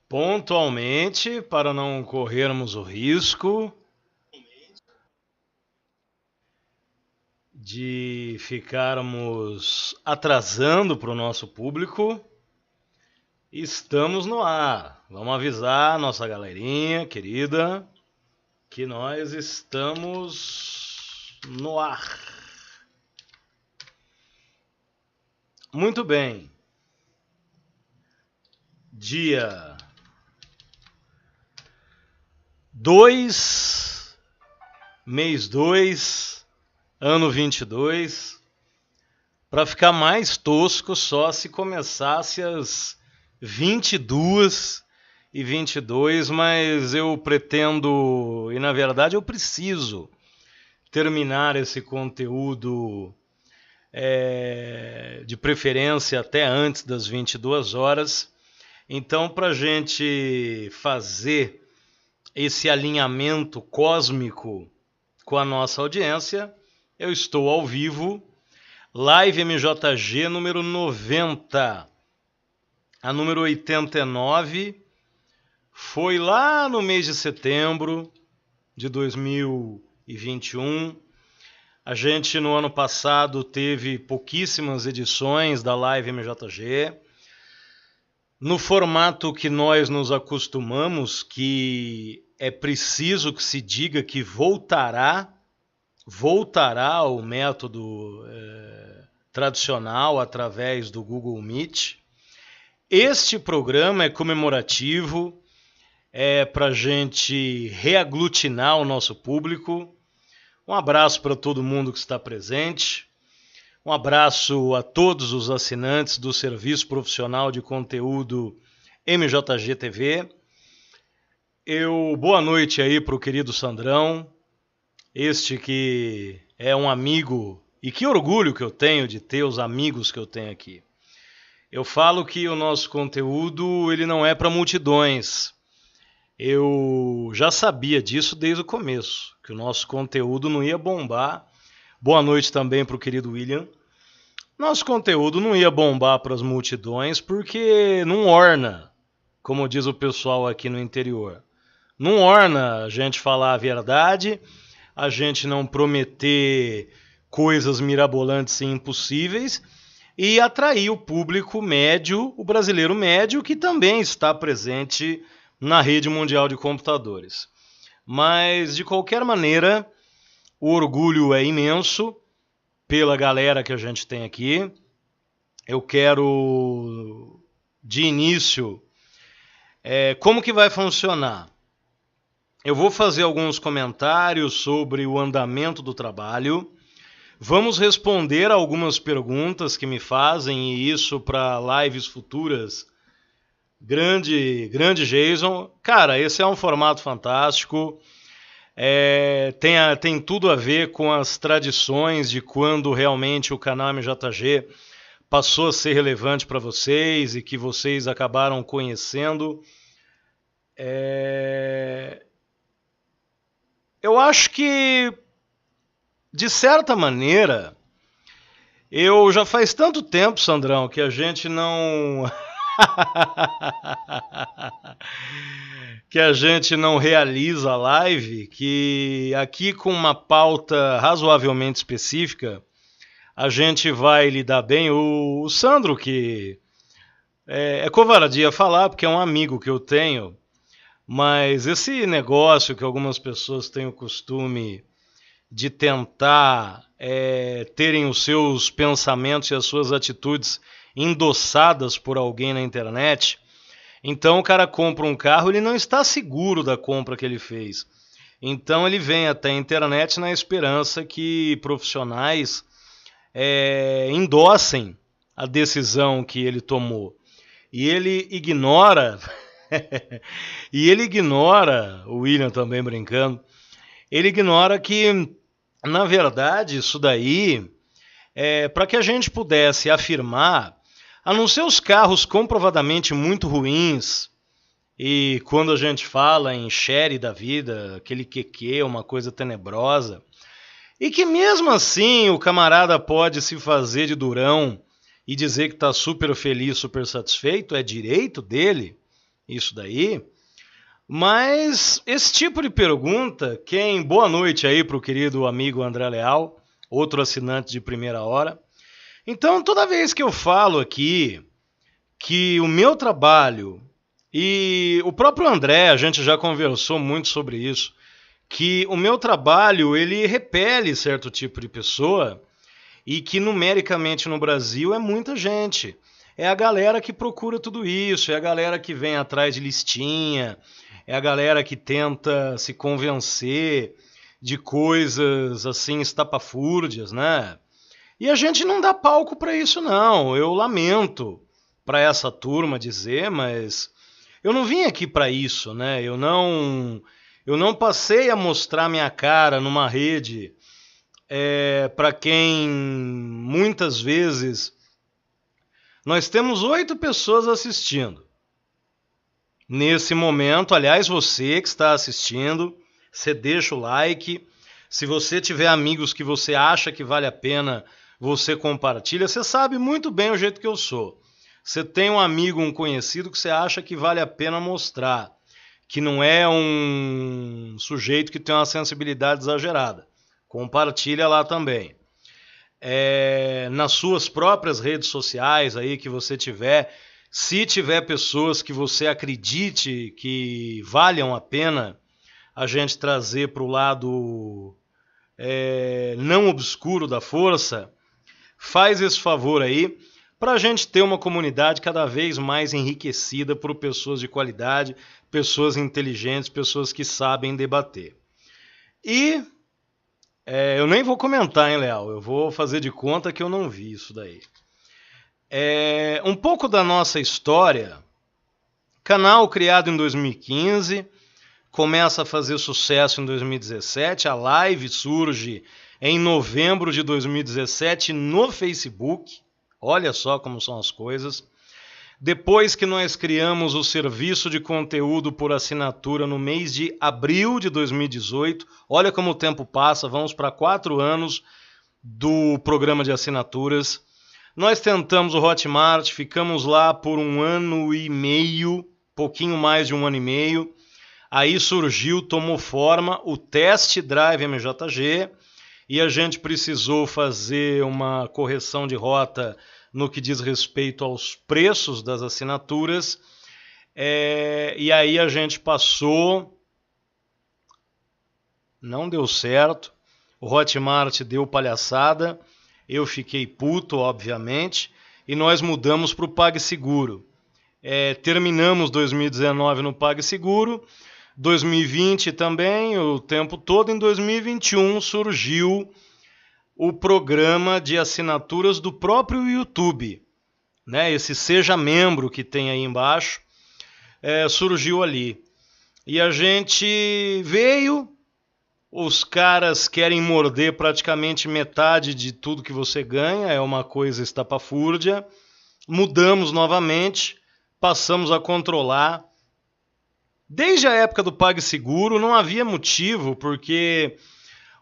pontualmente para não corrermos o risco de ficarmos atrasando para o nosso público. Estamos no ar. Vamos avisar a nossa galerinha querida que nós estamos no ar. Muito bem. Dia 2, mês 2, ano 22. Para ficar mais tosco, só se começasse às 22h22, mas eu pretendo, e na verdade eu preciso, terminar esse conteúdo de preferência até antes das 22 horas. Então, para a gente fazer esse alinhamento cósmico com a nossa audiência, eu estou ao vivo, Live MJG número 90. A número 89 foi lá no mês de setembro de 2021. A gente, no ano passado, teve pouquíssimas edições da Live MJG. No formato que nós nos acostumamos, que é preciso que se diga que voltará ao método tradicional através do Google Meet. Este programa é comemorativo, é para a gente reaglutinar o nosso público. Um abraço para todo mundo que está presente. Um abraço a todos os assinantes do Serviço Profissional de Conteúdo MJG TV. Boa noite aí para o querido Sandrão, este que é um amigo, e que orgulho que eu tenho de ter os amigos que eu tenho aqui. Eu falo que o nosso conteúdo ele não é para multidões. Eu já sabia disso desde o começo, que o nosso conteúdo não ia bombar. Boa noite também para o querido William. Nosso conteúdo não ia bombar para as multidões porque não orna, como diz o pessoal aqui no interior. Não orna a gente falar a verdade, a gente não prometer coisas mirabolantes e impossíveis, e atrair o público médio, o brasileiro médio, que também está presente na rede mundial de computadores. Mas, de qualquer maneira, o orgulho é imenso pela galera que a gente tem aqui. Eu quero, de início, como que vai funcionar? Eu vou fazer alguns comentários sobre o andamento do trabalho. Vamos responder algumas perguntas que me fazem, e isso para lives futuras. Grande Jason. Cara, esse é um formato fantástico. Tem tudo a ver com as tradições de quando realmente o canal MJG passou a ser relevante para vocês e que vocês acabaram conhecendo. Eu acho que, de certa maneira, eu já faz tanto tempo, Sandrão, que a gente não que a gente não realiza a live, que aqui com uma pauta razoavelmente específica, a gente vai lidar bem. O Sandro, que é covardia falar, porque é um amigo que eu tenho, mas esse negócio que algumas pessoas têm o costume de tentar terem os seus pensamentos e as suas atitudes endossadas por alguém na internet. Então o cara compra um carro, ele não está seguro da compra que ele fez. Então ele vem até a internet na esperança que profissionais endossem a decisão que ele tomou. E ele ignora, o William também brincando, ele ignora que, na verdade, isso daí para que a gente pudesse afirmar, a não ser os carros comprovadamente muito ruins, e quando a gente fala em Sherry da vida, aquele QQ, uma coisa tenebrosa, e que mesmo assim o camarada pode se fazer de durão e dizer que está super feliz, super satisfeito, é direito dele, isso daí. Mas esse tipo de pergunta, boa noite aí para o querido amigo André Leal, outro assinante de primeira hora. Então, toda vez que eu falo aqui que o meu trabalho, e o próprio André, a gente já conversou muito sobre isso, que o meu trabalho, ele repele certo tipo de pessoa, e que numericamente no Brasil é muita gente. É a galera que procura tudo isso, é a galera que vem atrás de listinha, é a galera que tenta se convencer de coisas assim estapafúrdias, né? E a gente não dá palco para isso, não. Eu lamento para essa turma dizer, mas eu não vim aqui para isso, né? Eu não passei a mostrar minha cara numa rede para quem muitas vezes nós temos 8 pessoas assistindo. Nesse momento, aliás, você que está assistindo, você deixa o like. Se você tiver amigos que você acha que vale a pena, você compartilha. Você sabe muito bem o jeito que eu sou. Você tem um amigo, um conhecido que você acha que vale a pena mostrar, que não é um sujeito que tem uma sensibilidade exagerada. Compartilha lá também. Nas suas próprias redes sociais aí que você tiver, se tiver pessoas que você acredite que valham a pena a gente trazer para o lado não obscuro da força, faz esse favor aí para a gente ter uma comunidade cada vez mais enriquecida por pessoas de qualidade, pessoas inteligentes, pessoas que sabem debater. E eu nem vou comentar, hein, Leal? Eu vou fazer de conta que eu não vi isso daí. Um pouco da nossa história. Canal criado em 2015, começa a fazer sucesso em 2017. A live surge em novembro de 2017 no Facebook. Olha só como são as coisas. Depois que nós criamos o serviço de conteúdo por assinatura no mês de abril de 2018, olha como o tempo passa, vamos para 4 anos do programa de assinaturas. Nós tentamos o Hotmart, ficamos lá por 1 ano e meio, pouquinho mais de 1 ano e meio. Aí surgiu, tomou forma o Test Drive MJG e a gente precisou fazer uma correção de rota no que diz respeito aos preços das assinaturas, e aí a gente passou, não deu certo, o Hotmart deu palhaçada, eu fiquei puto, obviamente, e nós mudamos para o PagSeguro. Terminamos 2019 no PagSeguro, 2020 também, o tempo todo. Em 2021 surgiu o programa de assinaturas do próprio YouTube, né? Esse Seja Membro que tem aí embaixo, surgiu ali. E a gente veio, os caras querem morder praticamente metade de tudo que você ganha, é uma coisa estapafúrdia. Mudamos novamente, passamos a controlar. Desde a época do PagSeguro não havia motivo, porque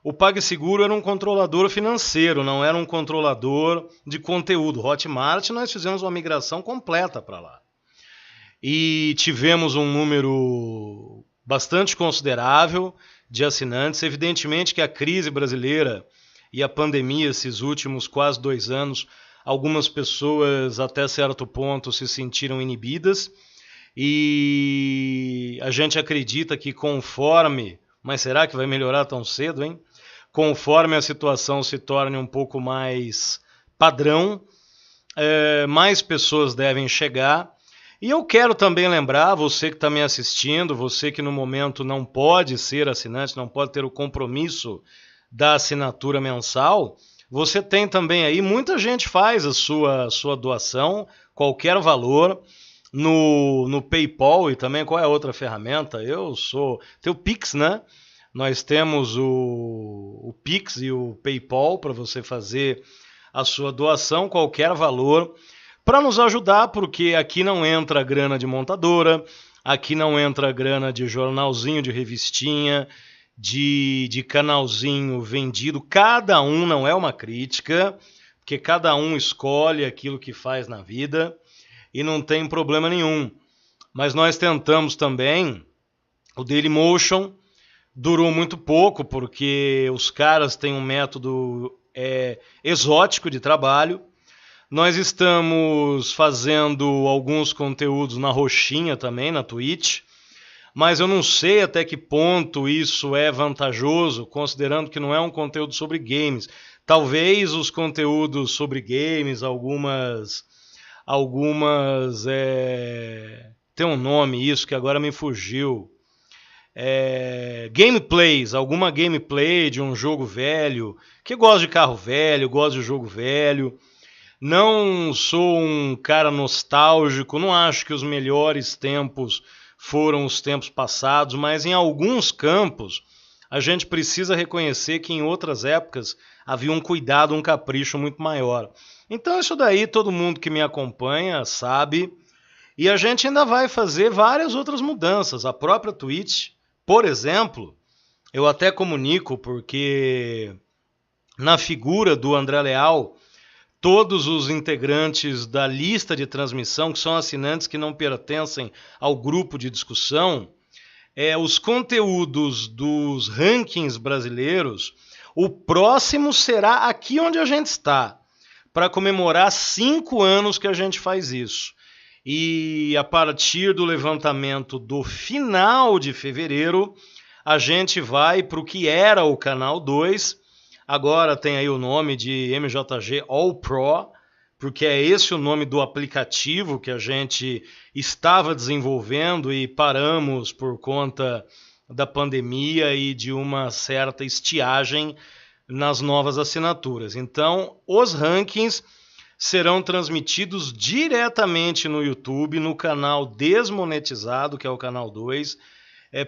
o PagSeguro era um controlador financeiro, não era um controlador de conteúdo. Hotmart, nós fizemos uma migração completa para lá. E tivemos um número bastante considerável de assinantes. Evidentemente que a crise brasileira e a pandemia, esses últimos quase 2 anos, algumas pessoas até certo ponto se sentiram inibidas. E a gente acredita que conforme... Mas será que vai melhorar tão cedo, hein? Conforme a situação se torne um pouco mais padrão, mais pessoas devem chegar. E eu quero também lembrar, você que está me assistindo, você que no momento não pode ser assinante, não pode ter o compromisso da assinatura mensal, você tem também aí, muita gente faz a sua doação, qualquer valor, no PayPal. E também qual é a outra ferramenta? Tem o Pix, né? Nós temos o Pix e o PayPal para você fazer a sua doação, qualquer valor, para nos ajudar, porque aqui não entra grana de montadora, aqui não entra grana de jornalzinho, de revistinha, de canalzinho vendido. Cada um, não é uma crítica, porque cada um escolhe aquilo que faz na vida e não tem problema nenhum. Mas nós tentamos também, o Dailymotion durou muito pouco, porque os caras têm um método exótico de trabalho. Nós estamos fazendo alguns conteúdos na Roxinha também, na Twitch, mas eu não sei até que ponto isso é vantajoso, considerando que não é um conteúdo sobre games. Talvez os conteúdos sobre games, algumas tem um nome isso que agora me fugiu. Gameplays, alguma gameplay de um jogo velho, que gosta de carro velho, gosta de jogo velho. Não sou um cara nostálgico, não acho que os melhores tempos foram os tempos passados, mas em alguns campos a gente precisa reconhecer que em outras épocas havia um cuidado, um capricho muito maior. Então isso daí todo mundo que me acompanha sabe, e a gente ainda vai fazer várias outras mudanças. A própria Twitch, por exemplo, eu até comunico porque na figura do André Leal, todos os integrantes da lista de transmissão, que são assinantes que não pertencem ao grupo de discussão, os conteúdos dos rankings brasileiros, o próximo será aqui onde a gente está, para comemorar 5 anos que a gente faz isso. E a partir do levantamento do final de fevereiro, a gente vai para o que era o Canal 2, agora tem aí o nome de MJG All Pro, porque é esse o nome do aplicativo que a gente estava desenvolvendo e paramos por conta da pandemia e de uma certa estiagem nas novas assinaturas. Então, os rankings serão transmitidos diretamente no YouTube, no canal desmonetizado, que é o canal 2,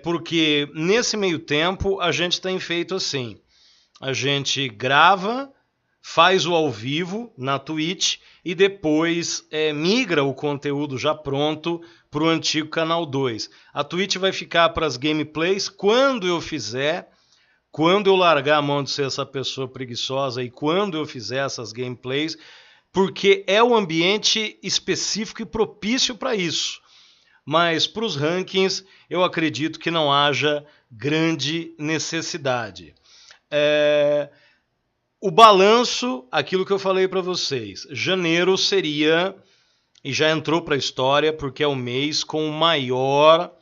porque nesse meio tempo a gente tem feito assim. A gente grava, faz o ao vivo na Twitch e depois migra o conteúdo já pronto para o antigo canal 2. A Twitch vai ficar para as gameplays quando eu fizer, quando eu largar a mão de ser essa pessoa preguiçosa e quando eu fizer essas gameplays, porque é o ambiente específico e propício para isso. Mas para os rankings eu acredito que não haja grande necessidade. O balanço, aquilo que eu falei para vocês, janeiro seria, e já entrou para a história, porque é o mês com o maior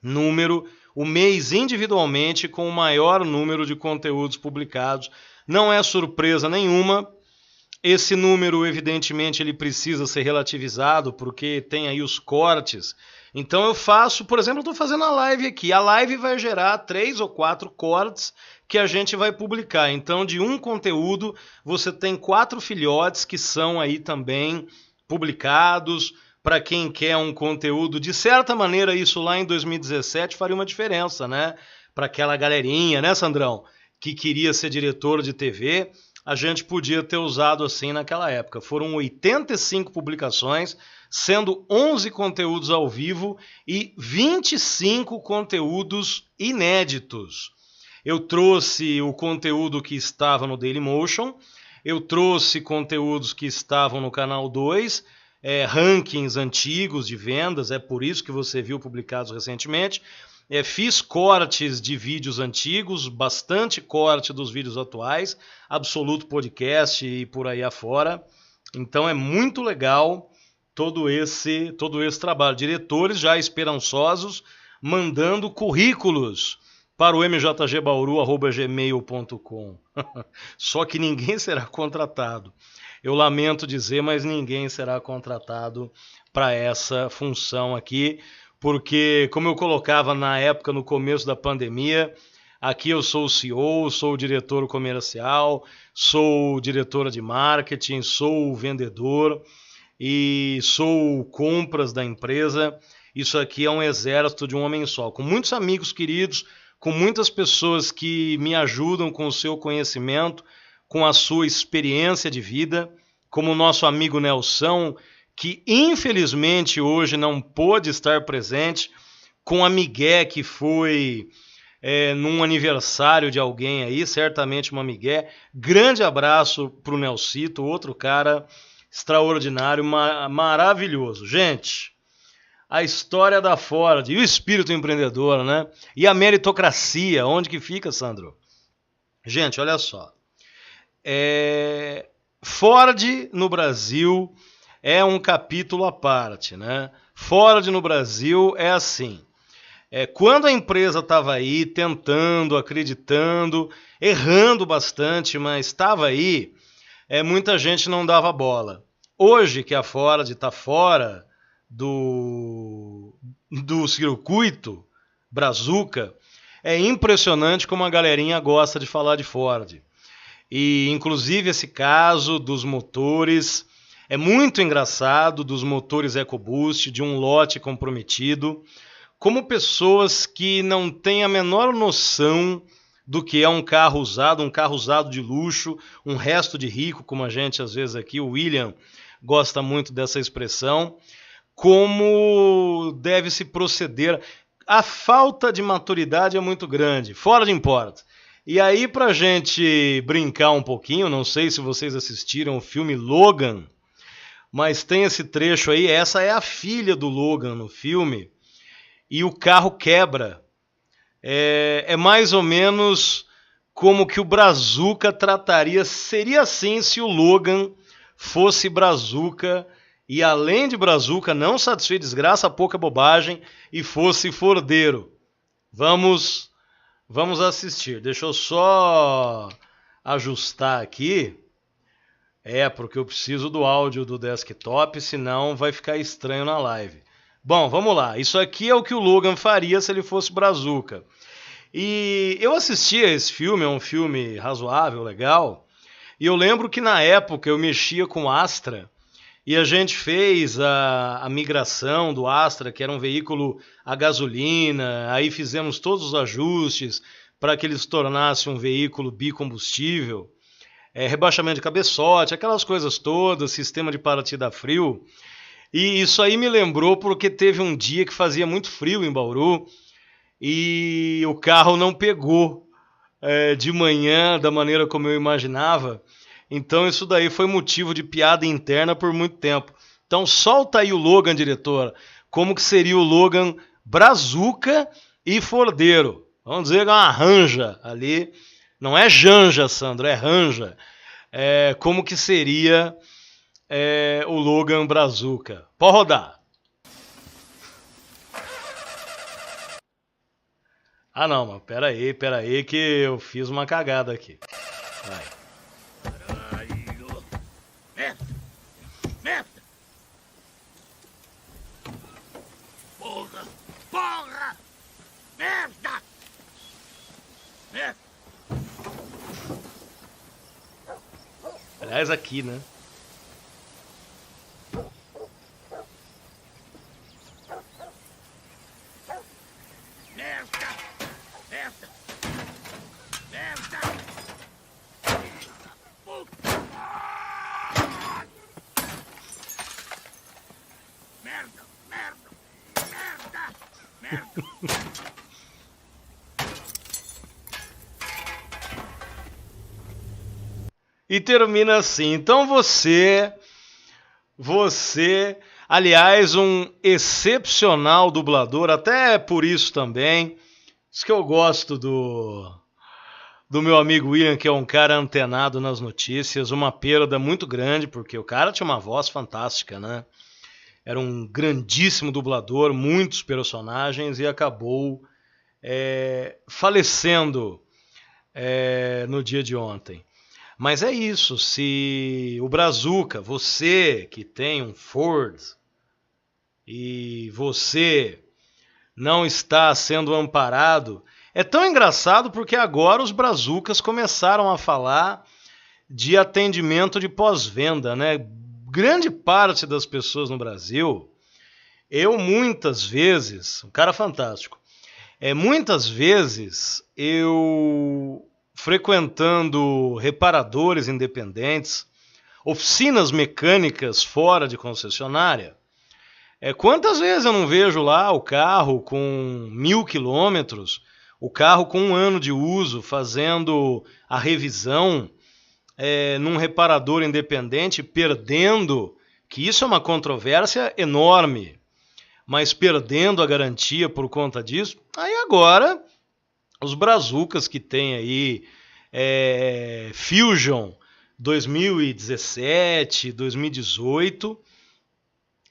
número, o mês individualmente com o maior número de conteúdos publicados. Não é surpresa nenhuma. Esse número, evidentemente, ele precisa ser relativizado, porque tem aí os cortes. Então eu faço, por exemplo, eu estou fazendo a live aqui. A live vai gerar 3 ou 4 cortes que a gente vai publicar. Então, de um conteúdo, você tem 4 filhotes que são aí também publicados. Para quem quer um conteúdo, de certa maneira, isso lá em 2017 faria uma diferença, né? Para aquela galerinha, né, Sandrão? Que queria ser diretor de TV, a gente podia ter usado assim naquela época. Foram 85 publicações, sendo 11 conteúdos ao vivo e 25 conteúdos inéditos. Eu trouxe o conteúdo que estava no Dailymotion, eu trouxe conteúdos que estavam no Canal 2, rankings antigos de vendas, é por isso que você viu publicados recentemente. Fiz cortes de vídeos antigos, bastante corte dos vídeos atuais, Absoluto Podcast e por aí afora. Então é muito legal todo esse trabalho. Diretores já esperançosos, mandando currículos para o mjgbauru@gmail.com. Só que ninguém será contratado. Eu lamento dizer, mas ninguém será contratado para essa função aqui, porque, como eu colocava na época, no começo da pandemia, aqui eu sou o CEO, sou o diretor comercial, sou diretora de marketing, sou o vendedor e sou o compras da empresa. Isso aqui é um exército de um homem só, com muitos amigos queridos, com muitas pessoas que me ajudam com o seu conhecimento, com a sua experiência de vida, como o nosso amigo Nelson, que infelizmente hoje não pôde estar presente, com a Miguel, que foi num aniversário de alguém aí, certamente uma Miguel. Grande abraço para o Nelsito, outro cara extraordinário, maravilhoso. Gente, a história da Ford e o espírito empreendedor, né? E a meritocracia, onde que fica, Sandro? Gente, olha só. Ford no Brasil é um capítulo à parte, né? Ford no Brasil é assim. Quando a empresa estava aí tentando, acreditando, errando bastante, mas estava aí, muita gente não dava bola. Hoje que a Ford está fora do circuito brazuca, é impressionante como a galerinha gosta de falar de Ford. E inclusive esse caso dos motores é muito engraçado, dos motores EcoBoost, de um lote comprometido, como pessoas que não têm a menor noção do que é um carro usado de luxo, um resto de rico, como a gente às vezes aqui, o William gosta muito dessa expressão, como deve se proceder. A falta de maturidade é muito grande, fora de importa. E aí, pra gente brincar um pouquinho, não sei se vocês assistiram o filme Logan, mas tem esse trecho aí, essa é a filha do Logan no filme, e o carro quebra. É mais ou menos como que o Brazuca trataria, seria assim se o Logan fosse Brazuca, e além de Brazuca, não satisfeito, desgraça, pouca bobagem, e fosse Fordeiro. Vamos assistir. Deixa eu só ajustar aqui. Porque eu preciso do áudio do desktop, senão vai ficar estranho na live. Bom, vamos lá. Isso aqui é o que o Logan faria se ele fosse Brazuca. E eu assisti a esse filme, é um filme razoável, legal. E eu lembro que na época eu mexia com Astra e a gente fez a migração do Astra, que era um veículo a gasolina, aí fizemos todos os ajustes para que ele se tornasse um veículo bicombustível, rebaixamento de cabeçote, aquelas coisas todas, sistema de partida a frio. E isso aí me lembrou porque teve um dia que fazia muito frio em Bauru e o carro não pegou de manhã da maneira como eu imaginava. Então isso daí foi motivo de piada interna por muito tempo. Então solta aí o Logan, diretor. Como que seria o Logan Brazuca e Fordeiro? Vamos dizer que é uma ranja ali. Não é janja, Sandro, é ranja. Como que seria o Logan Brazuca? Pode rodar. Ah não, mas pera aí que eu fiz uma cagada aqui. Vai. Porra! Merda! Aliás, aqui, né? Merda! Merda! Merda! Merda! Merda! Merda! Merda! E termina assim. Então você, aliás, um excepcional dublador, até por isso também. Isso que eu gosto do meu amigo William, que é um cara antenado nas notícias, uma perda muito grande, porque o cara tinha uma voz fantástica, né? Era um grandíssimo dublador, muitos personagens, e acabou falecendo no dia de ontem. Mas é isso, se o Brazuca, você que tem um Ford, e você não está sendo amparado, é tão engraçado porque agora os brazucas começaram a falar de atendimento de pós-venda, né? Grande parte das pessoas no Brasil, eu muitas vezes, um cara fantástico, muitas vezes eu frequentando reparadores independentes, oficinas mecânicas fora de concessionária, quantas vezes eu não vejo lá o carro com 1.000 quilômetros, o carro com 1 ano de uso, fazendo a revisão num reparador independente, perdendo, que isso é uma controvérsia enorme. mas perdendo a garantia por conta disso. Aí agora, os brazucas que tem aí, Fusion 2017, 2018,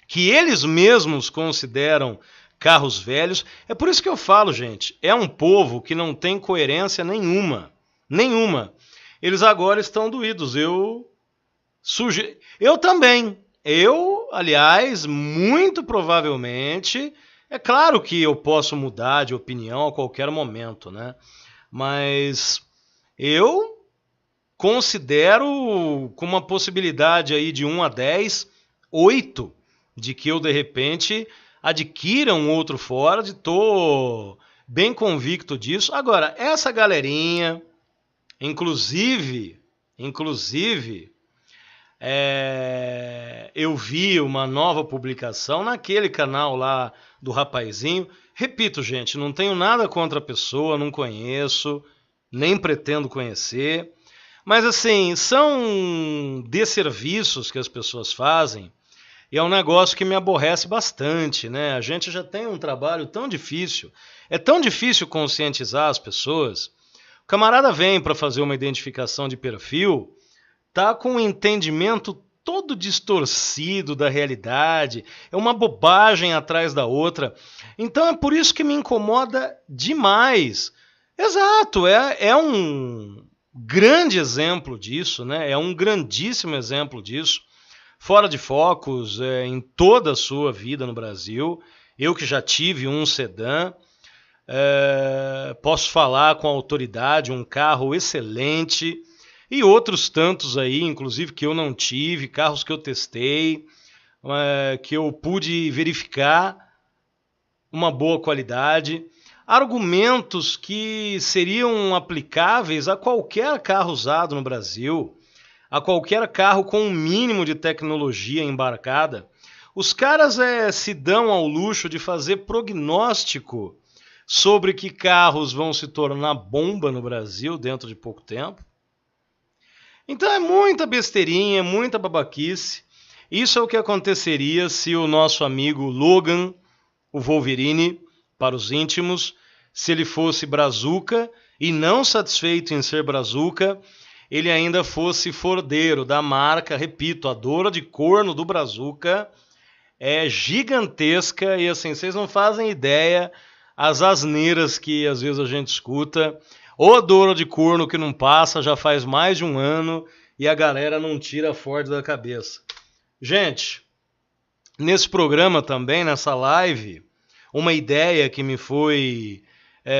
que eles mesmos consideram carros velhos. É por isso que eu falo, gente, é um povo que não tem coerência nenhuma. Nenhuma. Eles agora estão doídos. Eu também. Aliás, muito provavelmente, é claro que eu posso mudar de opinião a qualquer momento, né? Mas eu considero com uma possibilidade aí de 1 a 10, 8, de que eu, de repente, adquira um outro Ford. Estou bem convicto disso. Agora, essa galerinha, inclusive, eu vi uma nova publicação naquele canal lá do rapazinho. Repito, gente, não tenho nada contra a pessoa, não conheço, nem pretendo conhecer. Mas, assim, são desserviços que as pessoas fazem e é um negócio que me aborrece bastante, né? A gente já tem um trabalho tão difícil, é tão difícil conscientizar as pessoas. O camarada vem para fazer uma identificação de perfil, tá com um entendimento todo distorcido da realidade, é uma bobagem atrás da outra. Então é por isso que me incomoda demais. Exato, é um grande exemplo disso, né? É um grandíssimo exemplo disso. Fora de focos em toda a sua vida no Brasil. Eu que já tive um sedã, posso falar com autoridade, um carro excelente. E outros tantos aí, inclusive, que eu não tive, carros que eu testei, que eu pude verificar uma boa qualidade. Argumentos que seriam aplicáveis a qualquer carro usado no Brasil, a qualquer carro com um mínimo de tecnologia embarcada. Os caras se dão ao luxo de fazer prognóstico sobre que carros vão se tornar bomba no Brasil dentro de pouco tempo. Então é muita besteirinha, muita babaquice. Isso é o que aconteceria se o nosso amigo Logan, o Wolverine, para os íntimos, se ele fosse brazuca e não satisfeito em ser brazuca, ele ainda fosse fordeiro da marca. Repito, a dor de corno do brazuca é gigantesca e assim, vocês não fazem ideia as asneiras que às vezes a gente escuta. Ou a dor de corno que não passa, já faz mais de um ano e a galera não tira a Ford da cabeça. Gente, nesse programa também, nessa live, uma ideia que me foi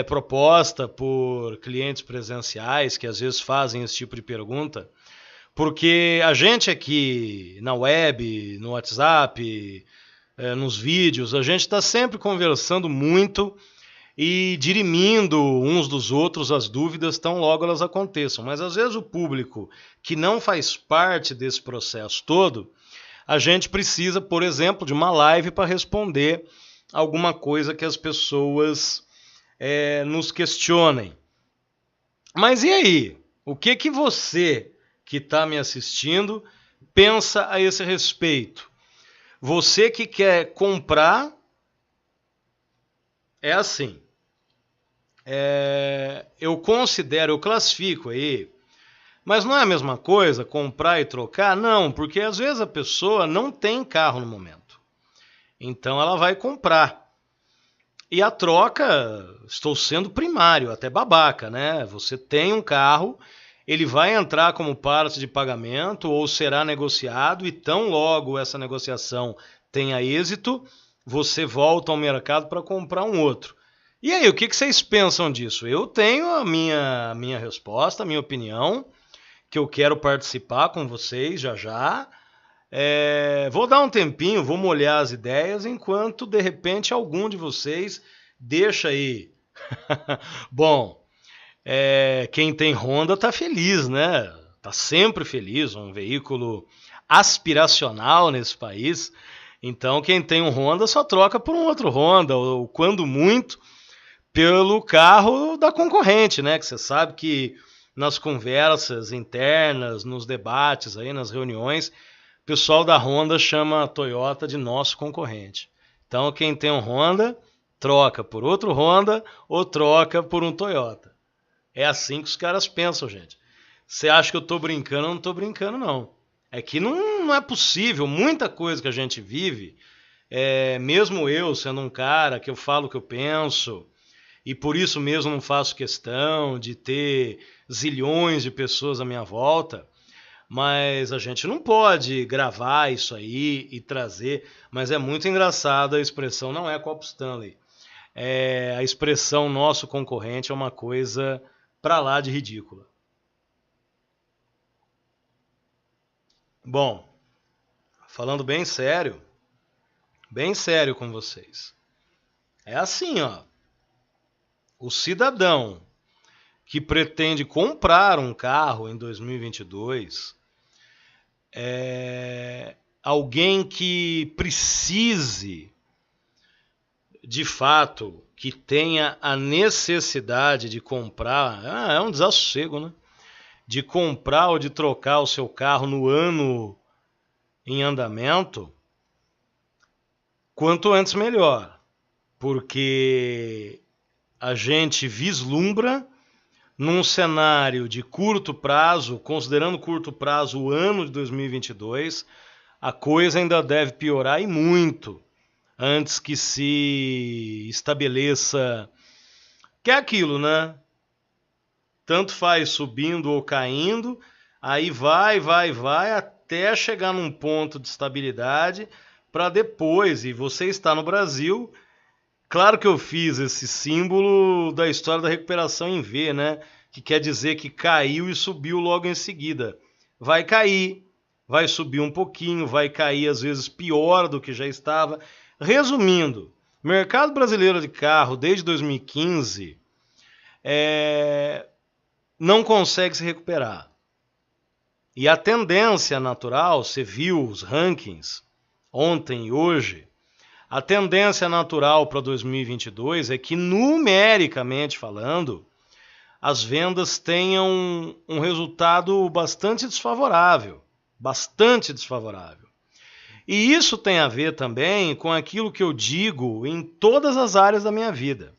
proposta por clientes presenciais que às vezes fazem esse tipo de pergunta, porque a gente aqui na web, no WhatsApp, nos vídeos, a gente está sempre conversando muito e dirimindo uns dos outros as dúvidas tão logo elas aconteçam. Mas às vezes o público que não faz parte desse processo todo, a gente precisa, por exemplo, de uma live para responder alguma coisa que as pessoas nos questionem. Mas e aí? O que você que está me assistindo pensa a esse respeito? Você que quer comprar, é assim. Eu classifico aí, mas não é a mesma coisa comprar e trocar? Não, porque às vezes a pessoa não tem carro no momento. Então ela vai comprar. E a troca, estou sendo primário, até babaca, né? Você tem um carro, ele vai entrar como parte de pagamento ou será negociado e tão logo essa negociação tenha êxito, você volta ao mercado para comprar um outro. E aí, o que vocês pensam disso? Eu tenho a minha resposta, a minha opinião, que eu quero participar com vocês já. Vou dar um tempinho, vou molhar as ideias, enquanto, de repente, algum de vocês deixa aí. Bom, quem tem Honda tá feliz, né? Tá sempre feliz, um veículo aspiracional nesse país. Então, quem tem um Honda só troca por um outro Honda, ou quando muito, pelo carro da concorrente, né? Que você sabe que nas conversas internas, nos debates, aí, nas reuniões, o pessoal da Honda chama a Toyota de nosso concorrente. Então quem tem um Honda, troca por outro Honda ou troca por um Toyota. É assim que os caras pensam, gente. Você acha que eu tô brincando? Eu não tô brincando, não. É que não é possível. Muita coisa que a gente vive, mesmo eu sendo um cara que eu falo o que eu penso, e por isso mesmo não faço questão de ter zilhões de pessoas à minha volta, mas a gente não pode gravar isso aí e trazer. Mas é muito engraçado a expressão, não é Copo Stanley. A expressão nosso concorrente é uma coisa pra lá de ridícula. Bom, falando bem sério com vocês. É assim, ó. O cidadão que pretende comprar um carro em 2022 alguém que precise, de fato, que tenha a necessidade de comprar, é um desassossego, né? De comprar ou de trocar o seu carro no ano em andamento, quanto antes melhor, porque a gente vislumbra num cenário de curto prazo, considerando curto prazo o ano de 2022, a coisa ainda deve piorar e muito antes que se estabeleça, que é aquilo, né? Tanto faz subindo ou caindo, aí vai até chegar num ponto de estabilidade para depois, e você está no Brasil, claro que eu fiz esse símbolo da história da recuperação em V, né? Que quer dizer que caiu e subiu logo em seguida. Vai cair, vai subir um pouquinho, vai cair às vezes pior do que já estava. Resumindo, o mercado brasileiro de carro desde 2015 não consegue se recuperar. E a tendência natural, você viu os rankings ontem e hoje, a tendência natural para 2022 é que, numericamente falando, as vendas tenham um resultado bastante desfavorável. Bastante desfavorável. E isso tem a ver também com aquilo que eu digo em todas as áreas da minha vida.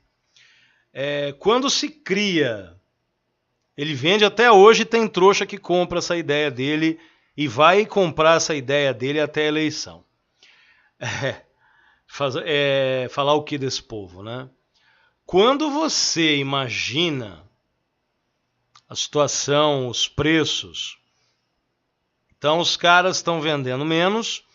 Quando se cria... Ele vende até hoje, tem trouxa que compra essa ideia dele e vai comprar essa ideia dele até a eleição. Falar o que desse povo, né? Quando você imagina a situação, os preços, então os caras estão vendendo menos,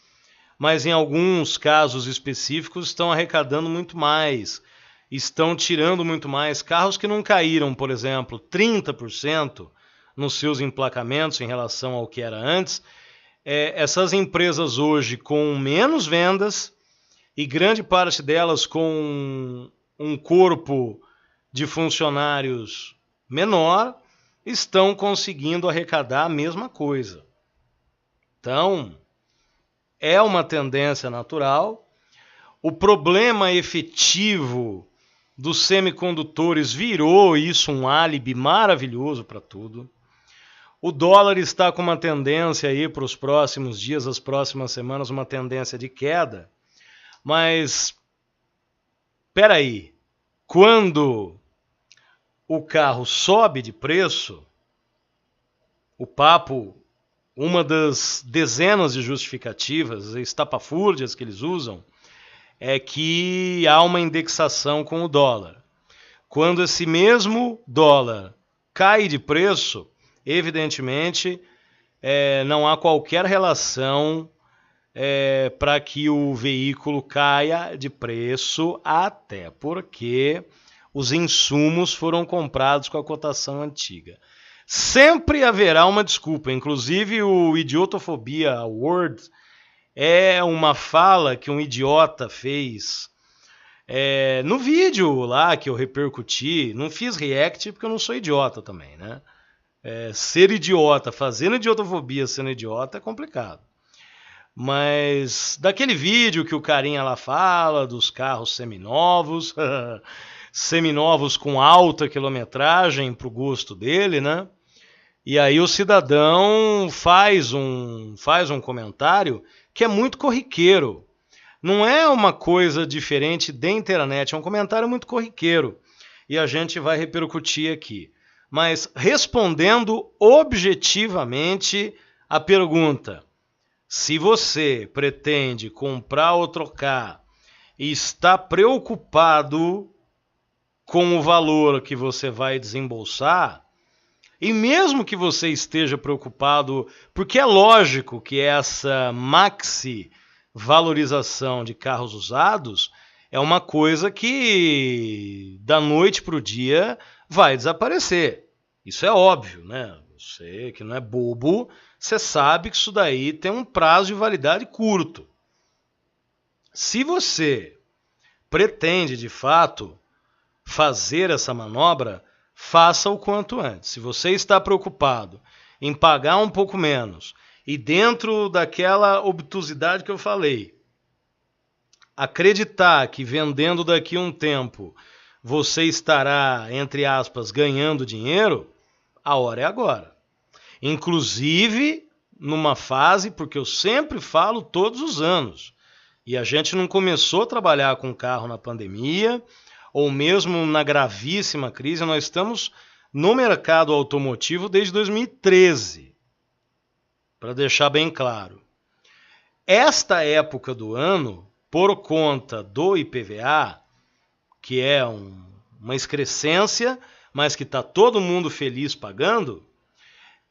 mas em alguns casos específicos estão arrecadando muito mais, estão tirando muito mais. Carros que não caíram, por exemplo, 30% nos seus emplacamentos em relação ao que era antes, essas empresas hoje com menos vendas e grande parte delas com um corpo de funcionários menor, estão conseguindo arrecadar a mesma coisa. Então, é uma tendência natural. O problema efetivo dos semicondutores virou isso um álibi maravilhoso para tudo. O dólar está com uma tendência aí para os próximos dias, as próximas semanas, uma tendência de queda. Mas, espera aí, quando o carro sobe de preço, o papo, uma das dezenas de justificativas, estapafúrdias que eles usam, é que há uma indexação com o dólar. Quando esse mesmo dólar cai de preço, evidentemente, não há qualquer relação para que o veículo caia de preço, até porque os insumos foram comprados com a cotação antiga. Sempre haverá uma desculpa, inclusive o Idiotofobia Award é uma fala que um idiota fez no vídeo lá que eu repercuti. Não fiz react porque eu não sou idiota também, né? Ser idiota, fazendo idiotofobia sendo idiota é complicado. Mas daquele vídeo que o carinha lá fala dos carros seminovos, seminovos com alta quilometragem para o gosto dele, né? E aí o cidadão faz um comentário que é muito corriqueiro. Não é uma coisa diferente da internet, é um comentário muito corriqueiro e a gente vai repercutir aqui. Mas respondendo objetivamente a pergunta, se você pretende comprar ou trocar e está preocupado com o valor que você vai desembolsar, e mesmo que você esteja preocupado, porque é lógico que essa maxi valorização de carros usados é uma coisa que da noite para o dia vai desaparecer. Isso é óbvio, né? Você que não é bobo, você sabe que isso daí tem um prazo de validade curto. Se você pretende, de fato, fazer essa manobra, faça o quanto antes. Se você está preocupado em pagar um pouco menos e dentro daquela obtusidade que eu falei, acreditar que vendendo daqui a um tempo você estará, entre aspas, ganhando dinheiro, a hora é agora. Inclusive numa fase, porque eu sempre falo todos os anos, e a gente não começou a trabalhar com carro na pandemia, ou mesmo na gravíssima crise, nós estamos no mercado automotivo desde 2013, para deixar bem claro. Esta época do ano, por conta do IPVA, que é uma excrescência, mas que está todo mundo feliz pagando,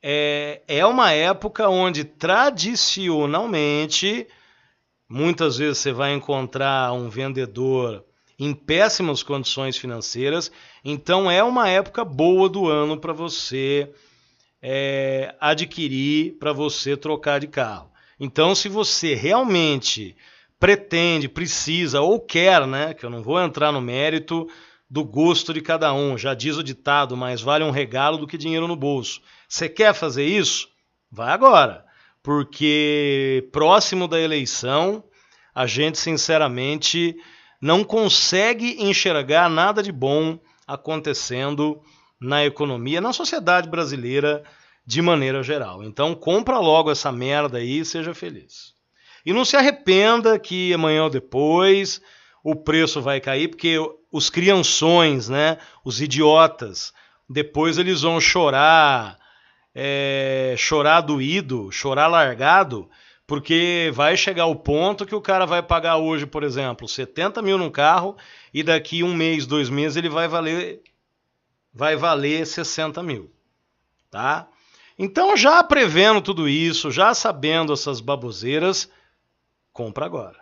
é uma época onde tradicionalmente, muitas vezes você vai encontrar um vendedor em péssimas condições financeiras, então é uma época boa do ano para você adquirir, para você trocar de carro. Então, se você realmente pretende, precisa ou quer, né, que eu não vou entrar no mérito do gosto de cada um, já diz o ditado, mais vale um regalo do que dinheiro no bolso. Você quer fazer isso? Vai agora, porque próximo da eleição, a gente sinceramente não consegue enxergar nada de bom acontecendo na economia, na sociedade brasileira de maneira geral. Então compra logo essa merda aí e seja feliz. E não se arrependa que amanhã ou depois o preço vai cair, porque os crianções, né, os idiotas, depois eles vão chorar, chorar doído, chorar largado, porque vai chegar o ponto que o cara vai pagar hoje, por exemplo, 70 mil num carro e daqui um mês, 2 meses ele vai valer 60 mil, tá? Então, já prevendo tudo isso, já sabendo essas baboseiras, compra agora.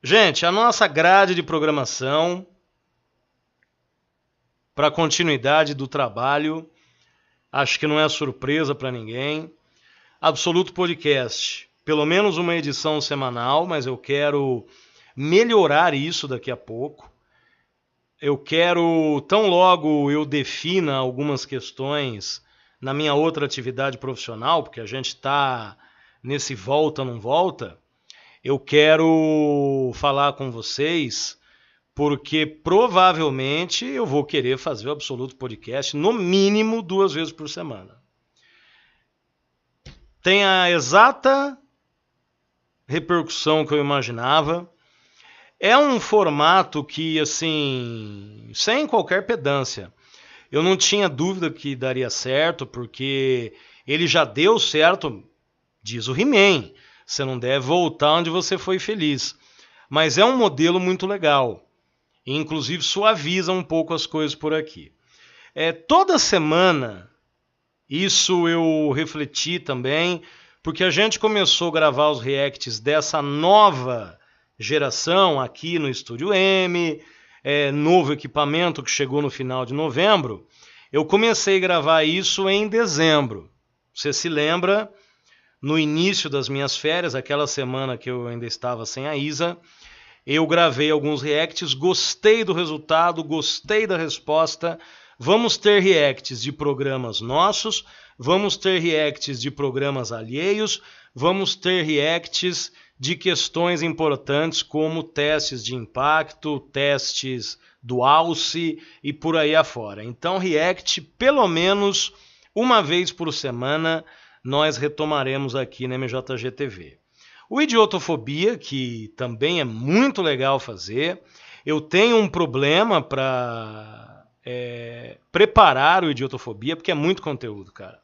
Gente, a nossa grade de programação para a continuidade do trabalho, acho que não é surpresa para ninguém. Absoluto Podcast, pelo menos uma edição semanal, mas eu quero melhorar isso daqui a pouco. Eu quero, tão logo eu defina algumas questões na minha outra atividade profissional, porque a gente está nesse volta, não volta, eu quero falar com vocês, porque provavelmente eu vou querer fazer o Absoluto Podcast no mínimo 2 vezes por semana. Tem a exata repercussão que eu imaginava. É um formato que, assim, sem qualquer pedância, eu não tinha dúvida que daria certo, porque ele já deu certo, diz o He-Man. Você não deve voltar onde você foi feliz. Mas é um modelo muito legal. E, inclusive, suaviza um pouco as coisas por aqui. Toda semana, isso eu refleti também, porque a gente começou a gravar os reacts dessa nova geração aqui no Estúdio M, novo equipamento que chegou no final de novembro. Eu comecei a gravar isso em dezembro. Você se lembra, no início das minhas férias, aquela semana que eu ainda estava sem a Isa, eu gravei alguns reacts, gostei do resultado, gostei da resposta. Vamos ter reacts de programas nossos, vamos ter reacts de programas alheios, vamos ter reacts de questões importantes como testes de impacto, testes do Alce e por aí afora. Então, react pelo menos uma vez por semana nós retomaremos aqui na MJG TV. O Idiotofobia, que também é muito legal fazer. Eu tenho um problema para preparar o Idiotofobia, porque é muito conteúdo, cara.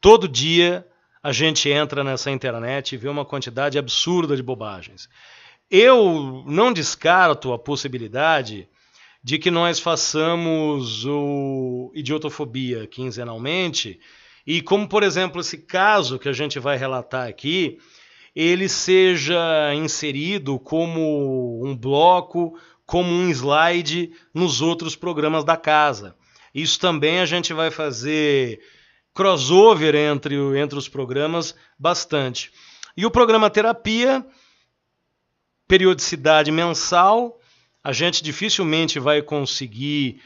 Todo dia a gente entra nessa internet e vê uma quantidade absurda de bobagens. Eu não descarto a possibilidade de que nós façamos o Idiotofobia quinzenalmente e como, por exemplo, esse caso que a gente vai relatar aqui, ele seja inserido como um bloco, como um slide nos outros programas da casa. Isso também a gente vai fazer crossover entre os programas bastante. E o programa Terapia, periodicidade mensal, a gente dificilmente vai conseguir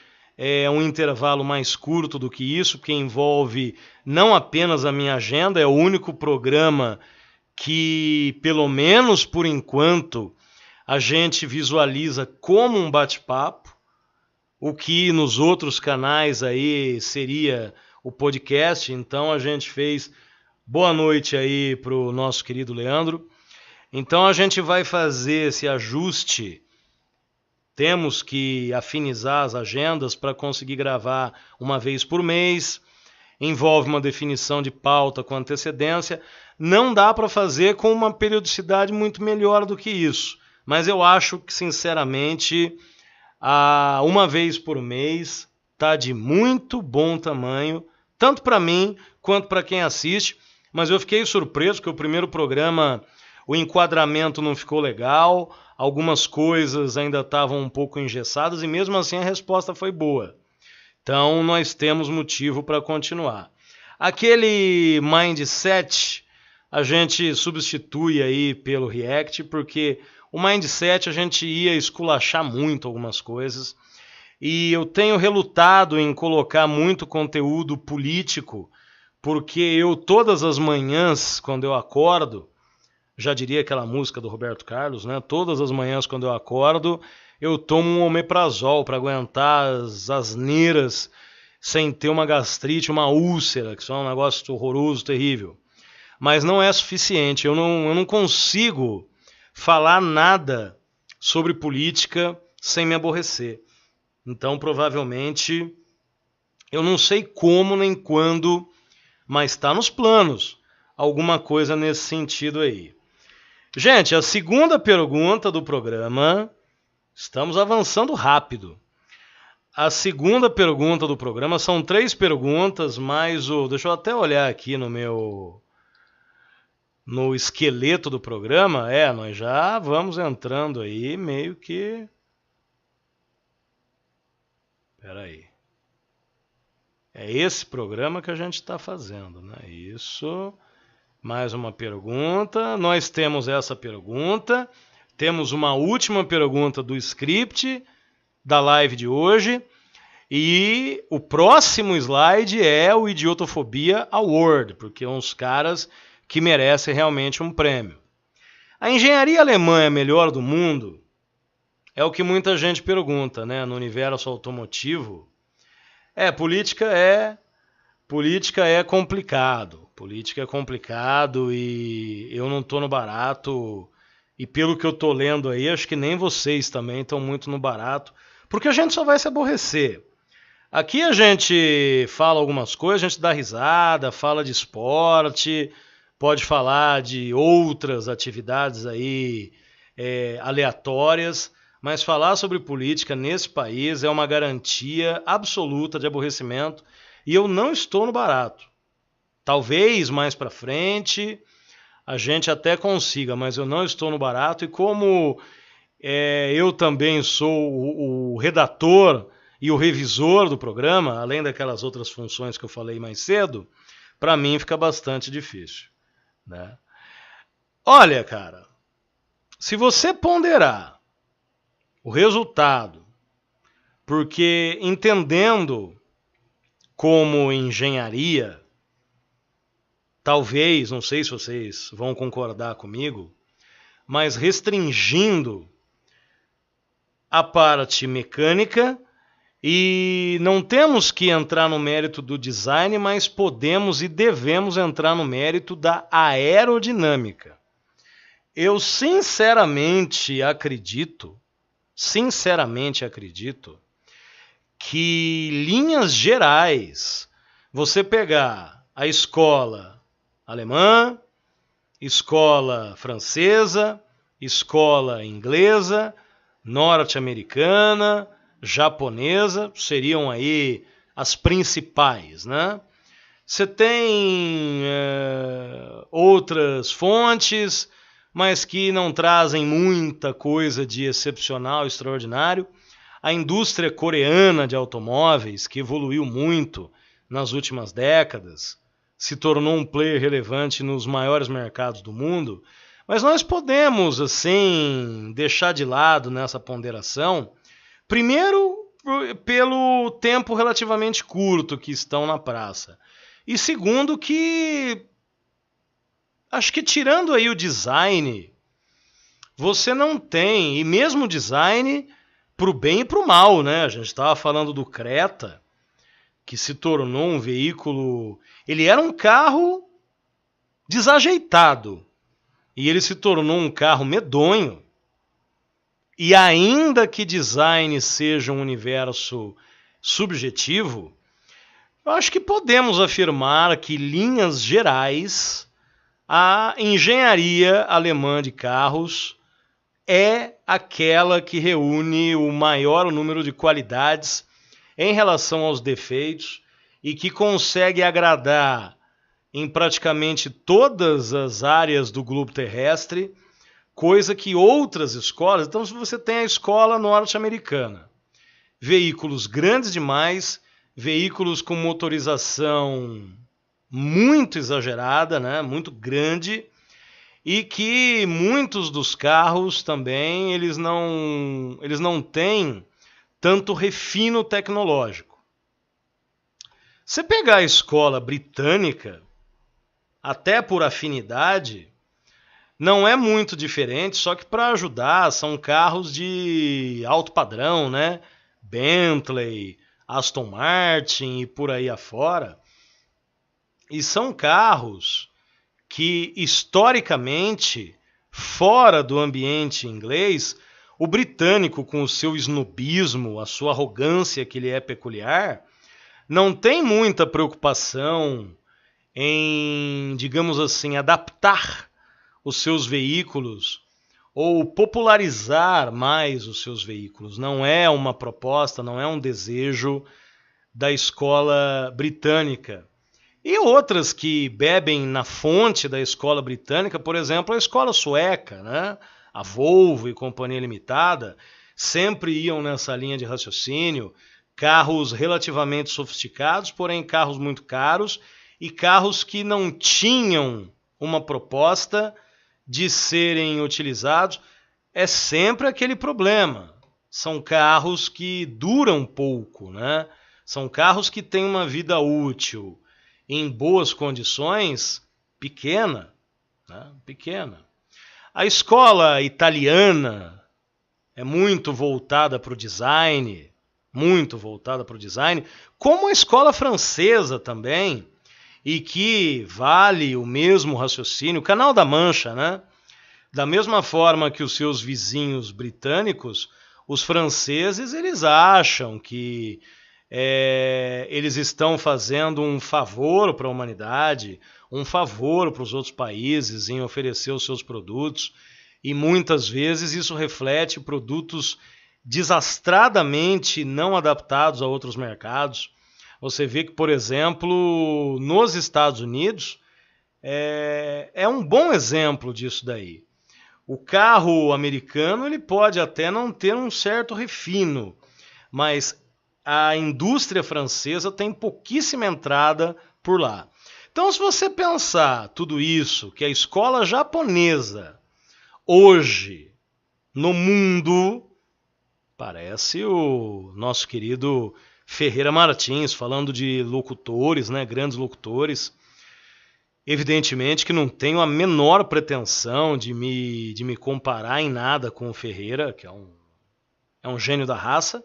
um intervalo mais curto do que isso, porque envolve não apenas a minha agenda, é o único programa que, pelo menos por enquanto, a gente visualiza como um bate-papo, o que nos outros canais aí seria o podcast. Então a gente fez boa noite aí para o nosso querido Leandro. Então a gente vai fazer esse ajuste. Temos que afinizar as agendas para conseguir gravar uma vez por mês. Envolve uma definição de pauta com antecedência. Não dá para fazer com uma periodicidade muito melhor do que isso. Mas eu acho que, sinceramente, uma vez por mês está de muito bom tamanho, tanto para mim quanto para quem assiste. Mas eu fiquei surpreso que o primeiro programa, o enquadramento não ficou legal, algumas coisas ainda estavam um pouco engessadas e mesmo assim a resposta foi boa. Então nós temos motivo para continuar. Aquele mindset a gente substitui aí pelo React, porque o mindset a gente ia esculachar muito algumas coisas. E eu tenho relutado em colocar muito conteúdo político, porque eu todas as manhãs, quando eu acordo, já diria aquela música do Roberto Carlos, né? Todas as manhãs quando eu acordo, eu tomo um omeprazol para aguentar as asneiras sem ter uma gastrite, uma úlcera, que são um negócio horroroso, terrível. Mas não é suficiente, eu não consigo falar nada sobre política sem me aborrecer. Então, provavelmente, eu não sei como nem quando, mas está nos planos alguma coisa nesse sentido aí. Gente, a segunda pergunta do programa, estamos avançando rápido. A segunda pergunta do programa, são 3 perguntas, mais deixa eu até olhar aqui no esqueleto do programa. Nós já vamos entrando aí meio que... Espera aí. É esse programa que a gente está fazendo, né? Isso. Mais uma pergunta. Nós temos essa pergunta. Temos uma última pergunta do script da live de hoje. E o próximo slide é o Idiotofobia Award, porque é uns caras que merecem realmente um prêmio. A engenharia alemã é a melhor do mundo? É o que muita gente pergunta, né? No universo automotivo. Política é complicado. Política é complicado e eu não estou no barato. E pelo que eu estou lendo aí, acho que nem vocês também estão muito no barato. Porque a gente só vai se aborrecer. Aqui a gente fala algumas coisas, a gente dá risada, fala de esporte, pode falar de outras atividades aí aleatórias. Mas falar sobre política nesse país é uma garantia absoluta de aborrecimento e eu não estou no barato. Talvez mais para frente a gente até consiga, mas eu não estou no barato e como eu também sou o redator e o revisor do programa, além daquelas outras funções que eu falei mais cedo, para mim fica bastante difícil, né? Olha, cara, se você ponderar o resultado, porque entendendo como engenharia, talvez, não sei se vocês vão concordar comigo, mas restringindo a parte mecânica, e não temos que entrar no mérito do design, mas podemos e devemos entrar no mérito da aerodinâmica. Eu sinceramente acredito que linhas gerais, você pegar a escola alemã, escola francesa, escola inglesa, norte-americana, japonesa, seriam aí as principais, né? Você tem outras fontes, mas que não trazem muita coisa de excepcional, extraordinário. A indústria coreana de automóveis, que evoluiu muito nas últimas décadas, se tornou um player relevante nos maiores mercados do mundo, mas nós podemos, assim, deixar de lado nessa ponderação, primeiro, pelo tempo relativamente curto que estão na praça, e segundo, que acho que tirando aí o design, você não tem, e mesmo o design, para o bem e para o mal, né? A gente estava falando do Creta, que se tornou um veículo... Ele era um carro desajeitado, e ele se tornou um carro medonho. E ainda que design seja um universo subjetivo, eu acho que podemos afirmar que, em linhas gerais, a engenharia alemã de carros é aquela que reúne o maior número de qualidades em relação aos defeitos e que consegue agradar em praticamente todas as áreas do globo terrestre, coisa que outras escolas... Então, se você tem a escola norte-americana, veículos grandes demais, veículos com motorização muito exagerada, né? Muito grande, e que muitos dos carros também eles não têm tanto refino tecnológico. Você pegar a escola britânica, até por afinidade, não é muito diferente, só que para ajudar, são carros de alto padrão, né? Bentley, Aston Martin e por aí afora. E são carros que, historicamente, fora do ambiente inglês, o britânico, com o seu snobismo, a sua arrogância que lhe é peculiar, não tem muita preocupação em, digamos assim, adaptar os seus veículos ou popularizar mais os seus veículos. Não é uma proposta, não é um desejo da escola britânica. E outras que bebem na fonte da escola britânica, por exemplo, a escola sueca, né? A Volvo e Companhia Limitada, sempre iam nessa linha de raciocínio, carros relativamente sofisticados, porém carros muito caros, e carros que não tinham uma proposta de serem utilizados. É sempre aquele problema. São carros que duram pouco, né? São carros que têm uma vida útil em boas condições pequena, né? Pequena. A escola italiana é muito voltada para o design, como a escola francesa também, e que vale o mesmo raciocínio, o Canal da Mancha, né? Da mesma forma que os seus vizinhos britânicos, os franceses, eles acham que eles estão fazendo um favor para a humanidade, um favor para os outros países em oferecer os seus produtos, e muitas vezes isso reflete produtos desastradamente não adaptados a outros mercados. Você vê que, por exemplo, nos Estados Unidos, é um bom exemplo disso daí. O carro americano ele pode até não ter um certo refino, mas a indústria francesa tem pouquíssima entrada por lá. Então, se você pensar tudo isso, que a escola japonesa hoje no mundo, parece o nosso querido Ferreira Martins falando de locutores, né, grandes locutores. Evidentemente que não tenho a menor pretensão de me comparar em nada com o Ferreira, que é um gênio da raça.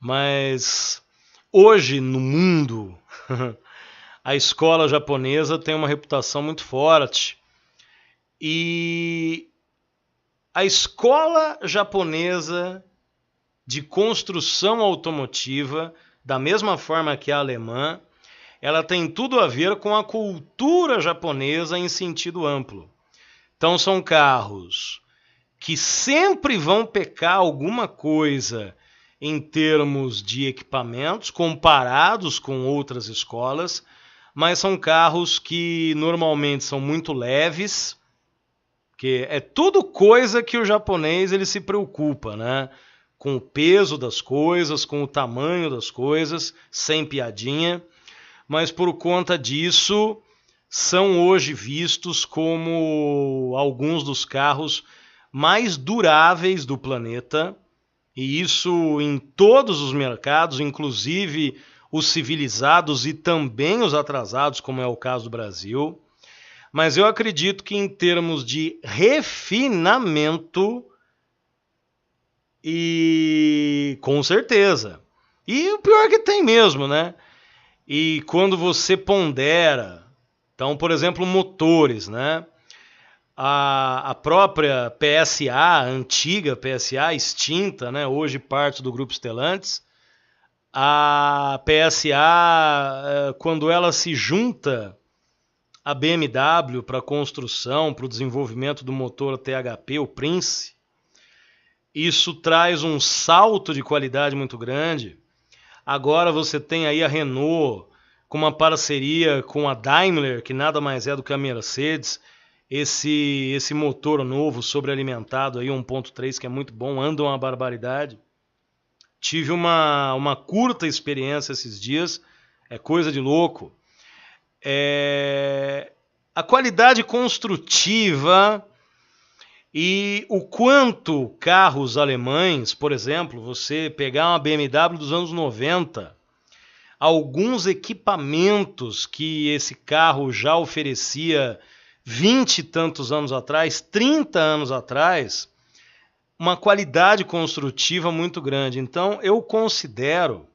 Mas hoje no mundo, a escola japonesa tem uma reputação muito forte. E a escola japonesa de construção automotiva, da mesma forma que a alemã, ela tem tudo a ver com a cultura japonesa em sentido amplo. Então são carros que sempre vão pecar alguma coisa em termos de equipamentos comparados com outras escolas, mas são carros que normalmente são muito leves, que é tudo coisa que o japonês ele se preocupa, né? Com o peso das coisas, com o tamanho das coisas, sem piadinha, mas por conta disso são hoje vistos como alguns dos carros mais duráveis do planeta, e isso em todos os mercados, inclusive os civilizados e também os atrasados, como é o caso do Brasil. Mas eu acredito que em termos de refinamento, e com certeza. E o pior é que tem mesmo, né? E quando você pondera, então, por exemplo, motores, né? A própria PSA, a antiga PSA, extinta, né? Hoje parte do grupo Stellantis, a PSA, quando ela se junta à BMW para a construção, para o desenvolvimento do motor THP, o Prince, isso traz um salto de qualidade muito grande. Agora você tem aí a Renault com uma parceria com a Daimler, que nada mais é do que a Mercedes, esse motor novo sobrealimentado aí 1.3 que é muito bom, anda uma barbaridade. Tive uma curta experiência esses dias, é coisa de louco. A qualidade construtiva e o quanto carros alemães, por exemplo, você pegar uma BMW dos anos 90, alguns equipamentos que esse carro já oferecia 20 e tantos anos atrás, 30 anos atrás, uma qualidade construtiva muito grande. Então, eu considero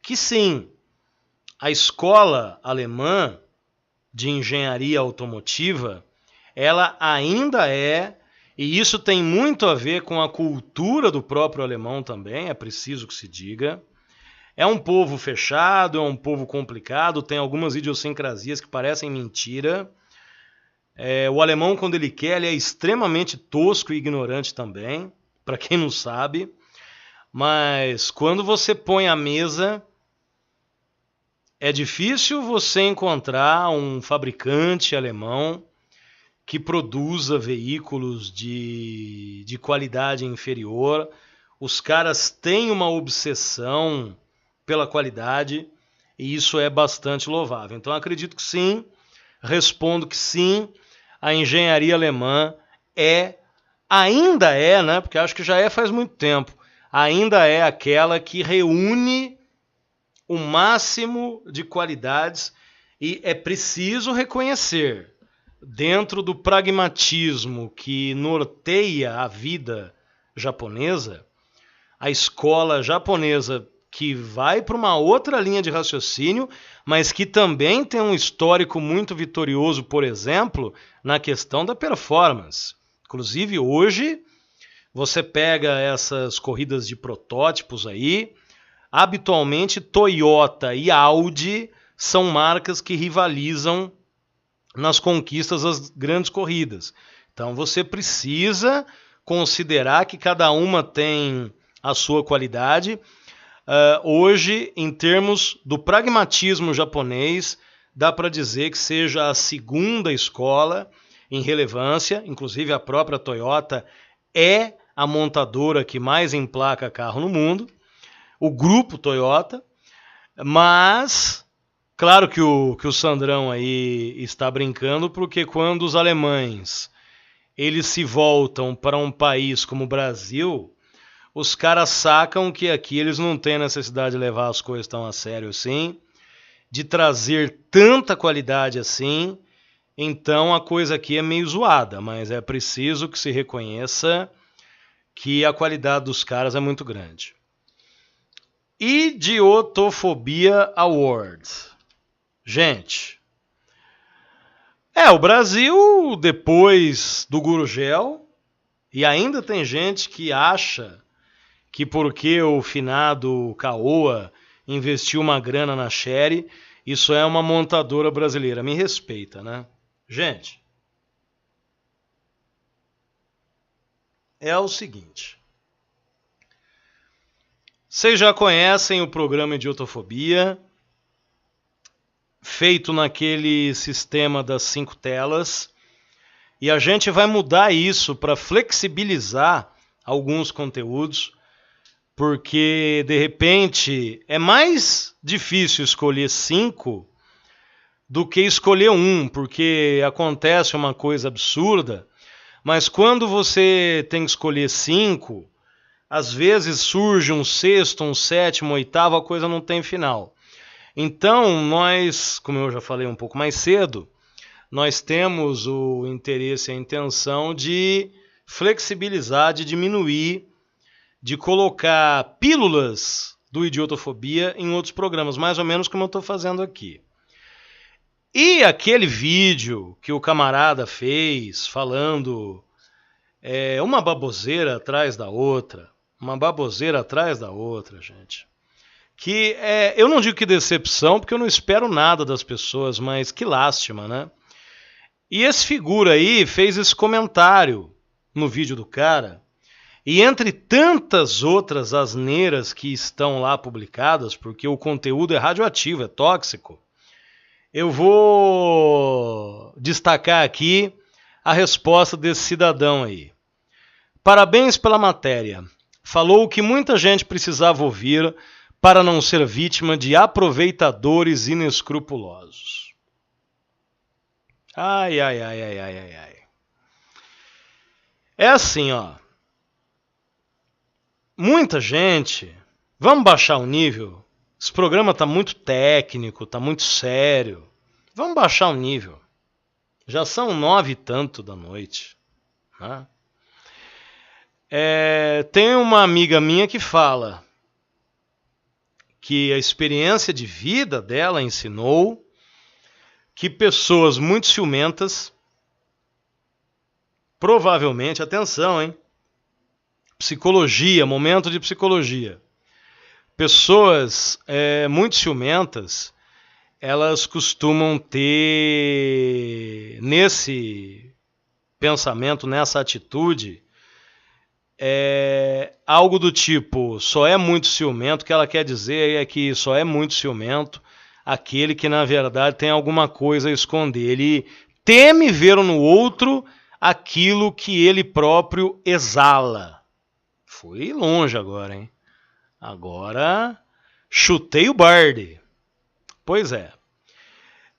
que sim, a escola alemã de engenharia automotiva, ela ainda é, e isso tem muito a ver com a cultura do próprio alemão também, é preciso que se diga. É um povo fechado, é um povo complicado, tem algumas idiosincrasias que parecem mentira. O alemão, quando ele quer, ele é extremamente tosco e ignorante também, para quem não sabe. Mas quando você põe à mesa, é difícil você encontrar um fabricante alemão que produza veículos de qualidade inferior. Os caras têm uma obsessão pela qualidade e isso é bastante louvável. Então acredito que sim, respondo que sim, a engenharia alemã ainda é, né, porque acho que já é faz muito tempo, ainda é aquela que reúne o máximo de qualidades e é preciso reconhecer, dentro do pragmatismo que norteia a vida japonesa, a escola japonesa que vai para uma outra linha de raciocínio, mas que também tem um histórico muito vitorioso, por exemplo, na questão da performance. Inclusive, hoje, você pega essas corridas de protótipos aí, habitualmente Toyota e Audi são marcas que rivalizam nas conquistas das grandes corridas. Então você precisa considerar que cada uma tem a sua qualidade. Hoje, em termos do pragmatismo japonês, dá para dizer que seja a segunda escola em relevância, inclusive a própria Toyota é a montadora que mais emplaca carro no mundo, o grupo Toyota, mas claro que o Sandrão aí está brincando, porque quando os alemães eles se voltam para um país como o Brasil, os caras sacam que aqui eles não têm necessidade de levar as coisas tão a sério assim, de trazer tanta qualidade assim, então a coisa aqui é meio zoada, mas é preciso que se reconheça que a qualidade dos caras é muito grande. Idiotofobia Awards. Gente, O Brasil, depois do Gurgel, e ainda tem gente que acha que porque o finado Caoa investiu uma grana na Chery, isso é uma montadora brasileira. Me respeita, né? Gente, é o seguinte. Vocês já conhecem o programa Idiotofobia, feito naquele sistema das 5 telas, e a gente vai mudar isso para flexibilizar alguns conteúdos, porque de repente é mais difícil escolher 5 do que escolher 1, porque acontece uma coisa absurda, mas quando você tem que escolher 5, às vezes surge um 6º, um 7º, um 8º, a coisa não tem final. Então nós, como eu já falei um pouco mais cedo, nós temos o interesse e a intenção de flexibilizar, de diminuir, de colocar pílulas do Idiotofobia em outros programas, mais ou menos como eu estou fazendo aqui. E aquele vídeo que o camarada fez falando uma baboseira atrás da outra, gente. Que eu não digo que decepção, porque eu não espero nada das pessoas, mas que lástima, né? E esse figura aí fez esse comentário no vídeo do cara, e entre tantas outras asneiras que estão lá publicadas, porque o conteúdo é radioativo, é tóxico, eu vou destacar aqui a resposta desse cidadão aí. Parabéns pela matéria. Falou o que muita gente precisava ouvir para não ser vítima de aproveitadores inescrupulosos. Ai. É assim, ó. Muita gente... Vamos baixar o nível? Esse programa tá muito técnico, tá muito sério. Vamos baixar o nível. Já são 9 e tanto da noite. Né? Tem uma amiga minha que fala que a experiência de vida dela ensinou que pessoas muito ciumentas, provavelmente, atenção, hein? Psicologia, momento de psicologia. Pessoas muito ciumentas, elas costumam ter nesse pensamento, nessa atitude, algo do tipo, só é muito ciumento, o que ela quer dizer é que só é muito ciumento aquele que na verdade tem alguma coisa a esconder. Ele teme ver no outro aquilo que ele próprio exala. Fui longe agora, hein? Agora chutei o barde. Pois é.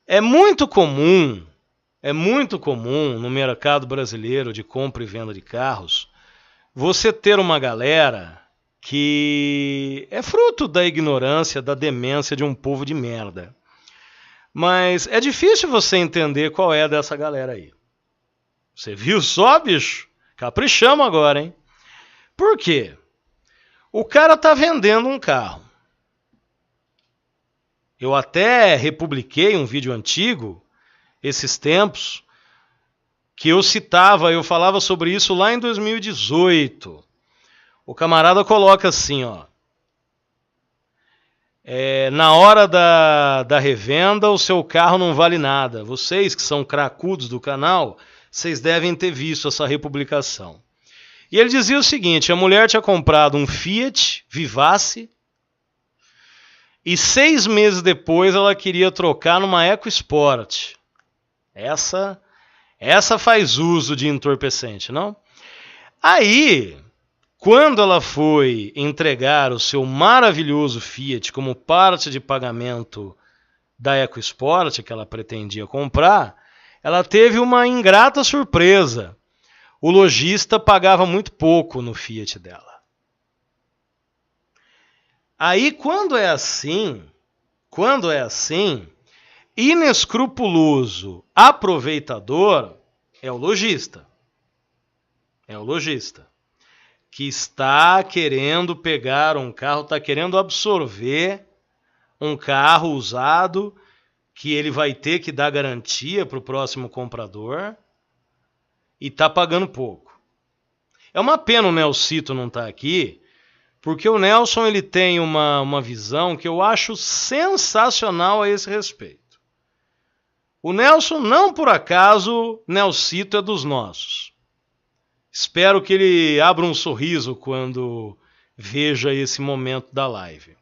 É muito comum no mercado brasileiro de compra e venda de carros você ter uma galera que é fruto da ignorância, da demência de um povo de merda. Mas é difícil você entender qual é dessa galera aí. Você viu só, bicho? Caprichamos agora, hein? Por quê? O cara tá vendendo um carro. Eu até republiquei um vídeo antigo, esses tempos, que eu falava sobre isso lá em 2018. O camarada coloca assim, ó. Na hora da revenda, o seu carro não vale nada. Vocês que são cracudos do canal, vocês devem ter visto essa republicação. E ele dizia o seguinte, a mulher tinha comprado um Fiat Vivace e 6 meses depois ela queria trocar numa EcoSport. Essa faz uso de entorpecente, não? Aí, quando ela foi entregar o seu maravilhoso Fiat como parte de pagamento da EcoSport que ela pretendia comprar, ela teve uma ingrata surpresa. O lojista pagava muito pouco no Fiat dela. Aí, quando é assim, inescrupuloso, aproveitador, é o lojista. Que está querendo pegar um carro, está querendo absorver um carro usado que ele vai ter que dar garantia para o próximo comprador e está pagando pouco. É uma pena o Nelsito não estar aqui, porque o Nelson ele tem uma visão que eu acho sensacional a esse respeito. O Nelson, não por acaso, Nelsito é dos nossos. Espero que ele abra um sorriso quando veja esse momento da live.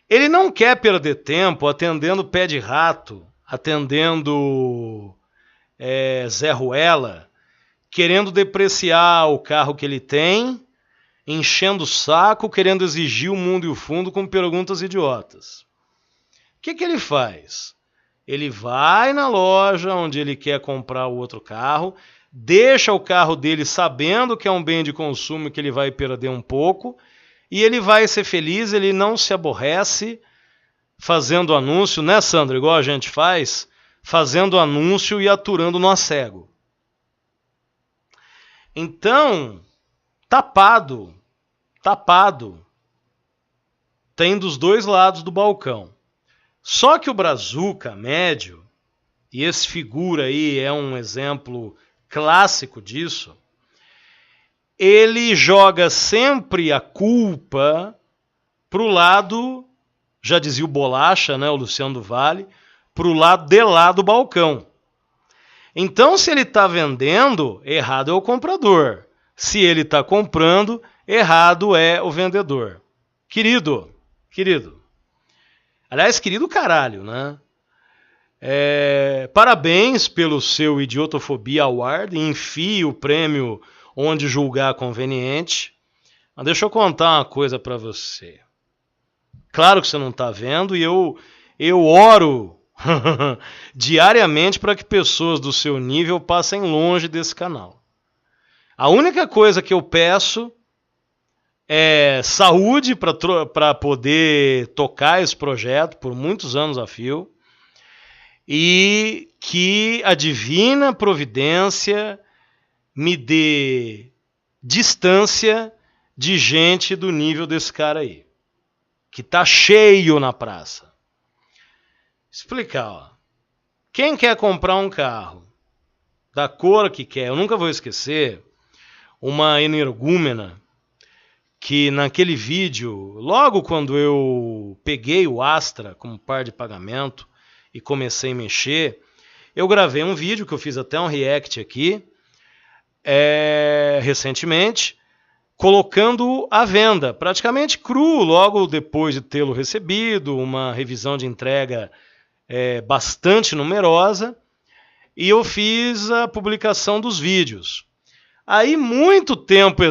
Ele não quer perder tempo atendendo pé de rato, atendendo Zé Ruela, querendo depreciar o carro que ele tem, enchendo o saco, querendo exigir o mundo e o fundo com perguntas idiotas. O que ele faz? Ele vai na loja onde ele quer comprar o outro carro, deixa o carro dele sabendo que é um bem de consumo que ele vai perder um pouco, e ele vai ser feliz, ele não se aborrece fazendo anúncio, né, Sandro? Igual a gente faz, fazendo anúncio e aturando nó cego. Então, tapado, tem dos dois lados do balcão. Só que o Brazuca médio, e esse figura aí é um exemplo clássico disso, ele joga sempre a culpa pro lado, já dizia o Bolacha, né, o Luciano do Vale, pro lado de lá do balcão. Então, se ele está vendendo, errado é o comprador. Se ele está comprando, errado é o vendedor. Querido. Aliás, querido caralho, né? Parabéns pelo seu Idiotofobia Award. Enfie o prêmio onde julgar conveniente. Mas deixa eu contar uma coisa para você. Claro que você não está vendo e eu oro diariamente para que pessoas do seu nível passem longe desse canal. A única coisa que eu peço é saúde para poder tocar esse projeto por muitos anos a fio e que a divina providência me dê distância de gente do nível desse cara aí, que tá cheio na praça. Explicar, ó. Quem quer comprar um carro da cor que quer, eu nunca vou esquecer uma energúmena que naquele vídeo, logo quando eu peguei o Astra como par de pagamento e comecei a mexer, eu gravei um vídeo que eu fiz até um react aqui, recentemente, colocando à venda, praticamente cru, logo depois de tê-lo recebido, uma revisão de entrega bastante numerosa, e eu fiz a publicação dos vídeos. Aí muito tempo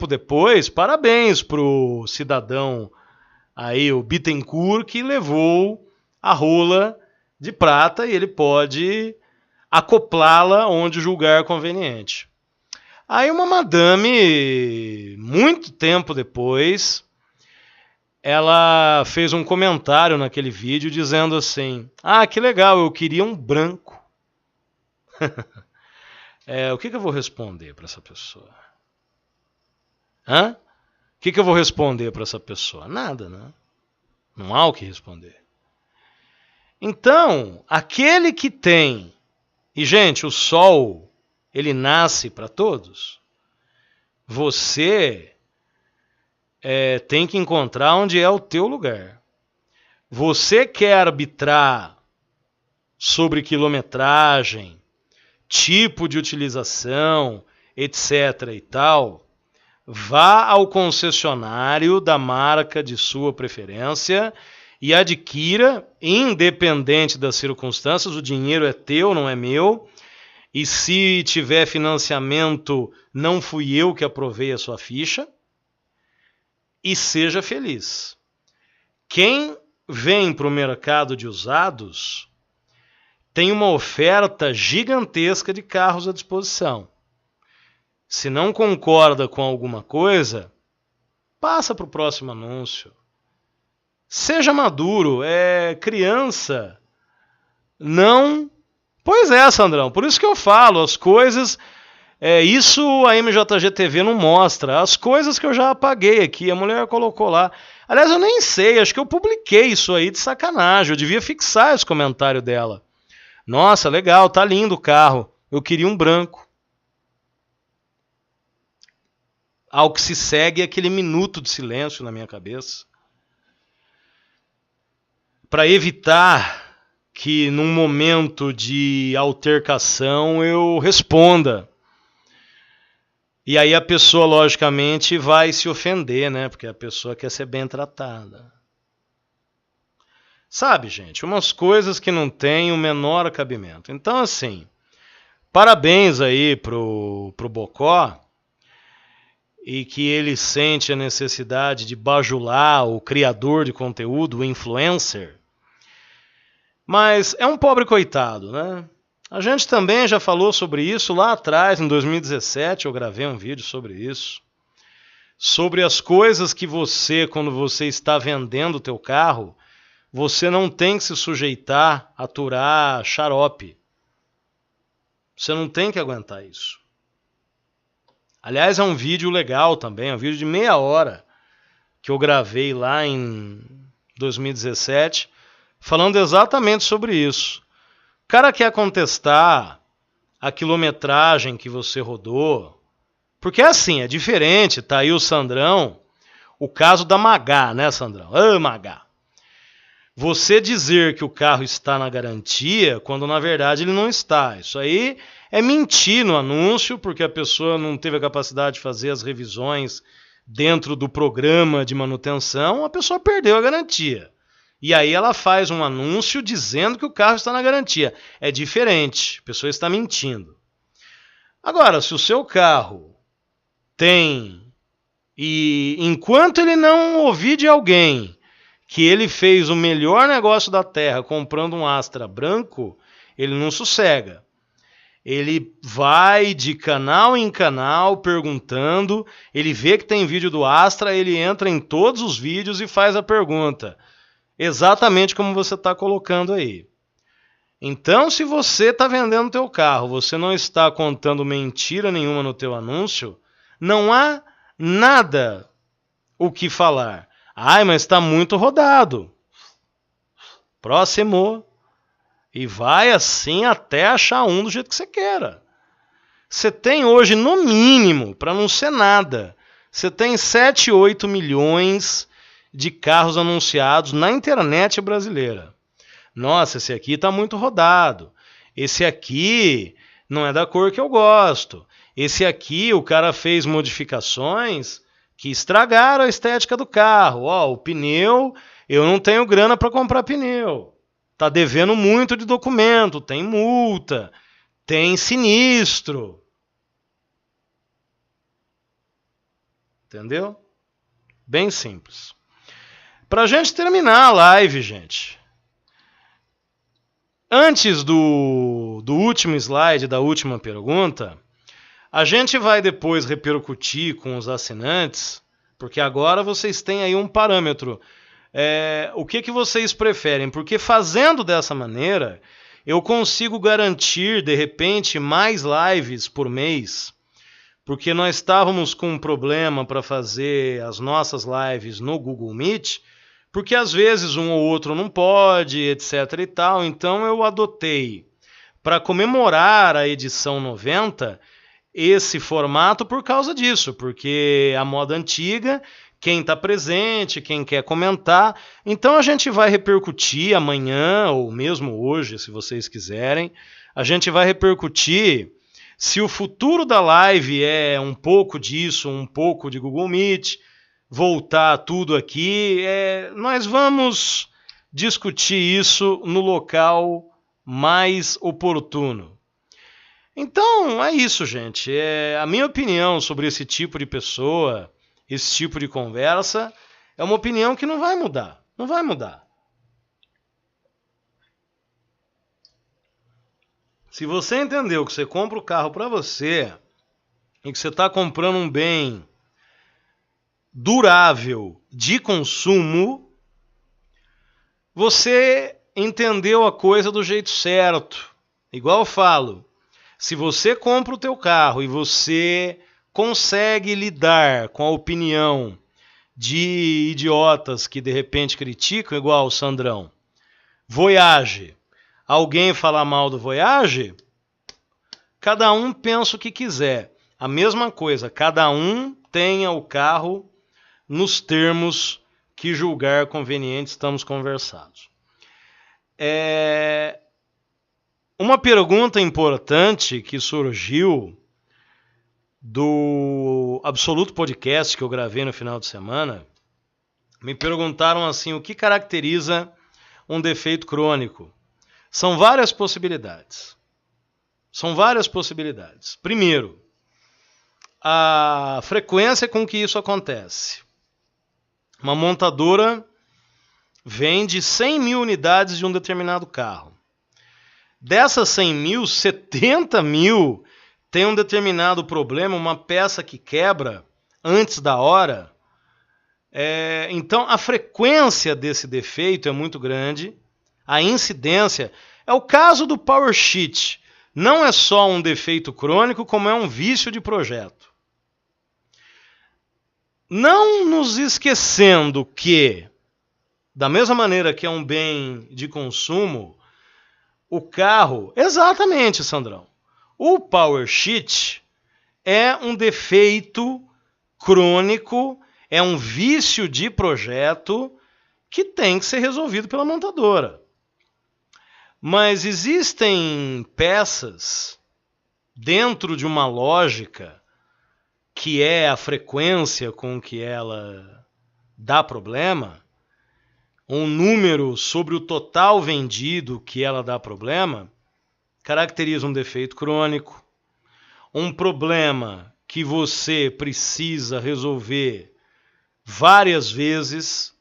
depois, parabéns pro cidadão aí, o Bittencourt, que levou a rola de prata e ele pode acoplá-la onde julgar conveniente. Aí uma madame, muito tempo depois, ela fez um comentário naquele vídeo dizendo assim: ah, que legal, eu queria um branco. O que eu vou responder para essa pessoa? O que eu vou responder para essa pessoa? Nada, né? Não há o que responder. Então, aquele que tem... E, gente, o sol, ele nasce para todos. Você tem que encontrar onde é o teu lugar. Você quer arbitrar sobre quilometragem, tipo de utilização, etc. e tal, vá ao concessionário da marca de sua preferência e adquira, independente das circunstâncias, o dinheiro é teu, não é meu, e se tiver financiamento, não fui eu que aprovei a sua ficha, e seja feliz. Quem vem para o mercado de usados tem uma oferta gigantesca de carros à disposição. Se não concorda com alguma coisa, passa para o próximo anúncio. Seja maduro, criança. Não... Pois é, Sandrão, por isso que eu falo, as coisas Isso a MJG TV não mostra. As coisas que eu já apaguei aqui, a mulher colocou lá. Aliás, eu nem sei, acho que eu publiquei isso aí de sacanagem. Eu devia fixar esse comentário dela. Nossa, legal, tá lindo o carro. Eu queria um branco. Ao que se segue aquele minuto de silêncio na minha cabeça. Para evitar que num momento de altercação eu responda. E aí a pessoa, logicamente, vai se ofender, né? Porque a pessoa quer ser bem tratada. Sabe, gente, umas coisas que não têm o menor cabimento. Então, assim, parabéns aí pro Bocó, e que ele sente a necessidade de bajular o criador de conteúdo, o influencer. Mas é um pobre coitado, né? A gente também já falou sobre isso lá atrás, em 2017, eu gravei um vídeo sobre isso. Sobre as coisas que você, quando você está vendendo o teu carro, você não tem que se sujeitar a aturar xarope. Você não tem que aguentar isso. Aliás, é um vídeo legal também, é um vídeo de meia hora que eu gravei lá em 2017, falando exatamente sobre isso. O cara quer contestar a quilometragem que você rodou, porque é assim, é diferente, tá aí o Sandrão, o caso da Magá, né, Sandrão? Magá. Você dizer que o carro está na garantia, quando na verdade ele não está. Isso aí é mentir no anúncio, porque a pessoa não teve a capacidade de fazer as revisões dentro do programa de manutenção, a pessoa perdeu a garantia. E aí ela faz um anúncio dizendo que o carro está na garantia. É diferente, a pessoa está mentindo. Agora, se o seu carro tem, e enquanto ele não ouvir de alguém que ele fez o melhor negócio da Terra comprando um Astra branco, ele não sossega. Ele vai de canal em canal perguntando, ele vê que tem vídeo do Astra, ele entra em todos os vídeos e faz a pergunta. Exatamente como você está colocando aí. Então, se você está vendendo o teu carro, você não está contando mentira nenhuma no teu anúncio, não há nada o que falar. Mas está muito rodado. Próximo. E vai assim até achar um do jeito que você queira. Você tem hoje, no mínimo, para não ser nada, você tem 7, 8 milhões de carros anunciados na internet brasileira. Nossa, esse aqui está muito rodado. Esse aqui não é da cor que eu gosto. Esse aqui o cara fez modificações que estragaram a estética do carro. O pneu, eu não tenho grana para comprar pneu. Tá devendo muito de documento, tem multa, tem sinistro. Entendeu? Bem simples. Pra gente terminar a live, gente. Antes do último slide, da última pergunta, a gente vai depois repercutir com os assinantes, porque agora vocês têm aí um parâmetro. O que vocês preferem? Porque fazendo dessa maneira, eu consigo garantir, de repente, mais lives por mês, porque nós estávamos com um problema para fazer as nossas lives no Google Meet, porque às vezes um ou outro não pode, etc e tal. Então eu adotei, para comemorar a edição 90, esse formato por causa disso, porque a moda antiga, quem está presente, quem quer comentar. Então a gente vai repercutir amanhã, ou mesmo hoje, se vocês quiserem, a gente vai repercutir se o futuro da live é um pouco disso, um pouco de Google Meet, voltar tudo aqui. Nós vamos discutir isso no local mais oportuno. Então é isso, gente. A minha opinião sobre esse tipo de pessoa, esse tipo de conversa, é uma opinião que não vai mudar. Não vai mudar. Se você entendeu que você compra o carro para você e que você está comprando um bem durável de consumo, você entendeu a coisa do jeito certo. Igual eu falo, Se você compra o teu carro e você consegue lidar com a opinião de idiotas que de repente criticam, igual o Sandrão, Voyage, alguém falar mal do Voyage, cada um pensa o que quiser. A mesma coisa, cada um tenha o carro nos termos que julgar conveniente, estamos conversados. Uma pergunta importante que surgiu do Absoluto Podcast que eu gravei no final de semana, me perguntaram assim, o que caracteriza um defeito crônico? São várias possibilidades. Primeiro, a frequência com que isso acontece. Uma montadora vende 100 mil unidades de um determinado carro. Dessas 100 mil, 70 mil tem um determinado problema, uma peça que quebra antes da hora. Então, a frequência desse defeito é muito grande. A incidência é o caso do Power Sheet. Não é só um defeito crônico, como é um vício de projeto. Não nos esquecendo que, da mesma maneira que é um bem de consumo, o carro... Exatamente, Sandrão. O Power Sheet é um defeito crônico, é um vício de projeto que tem que ser resolvido pela montadora. Mas existem peças dentro de uma lógica que é a frequência com que ela dá problema, um número sobre o total vendido que ela dá problema, caracteriza um defeito crônico, um problema que você precisa resolver várias vezes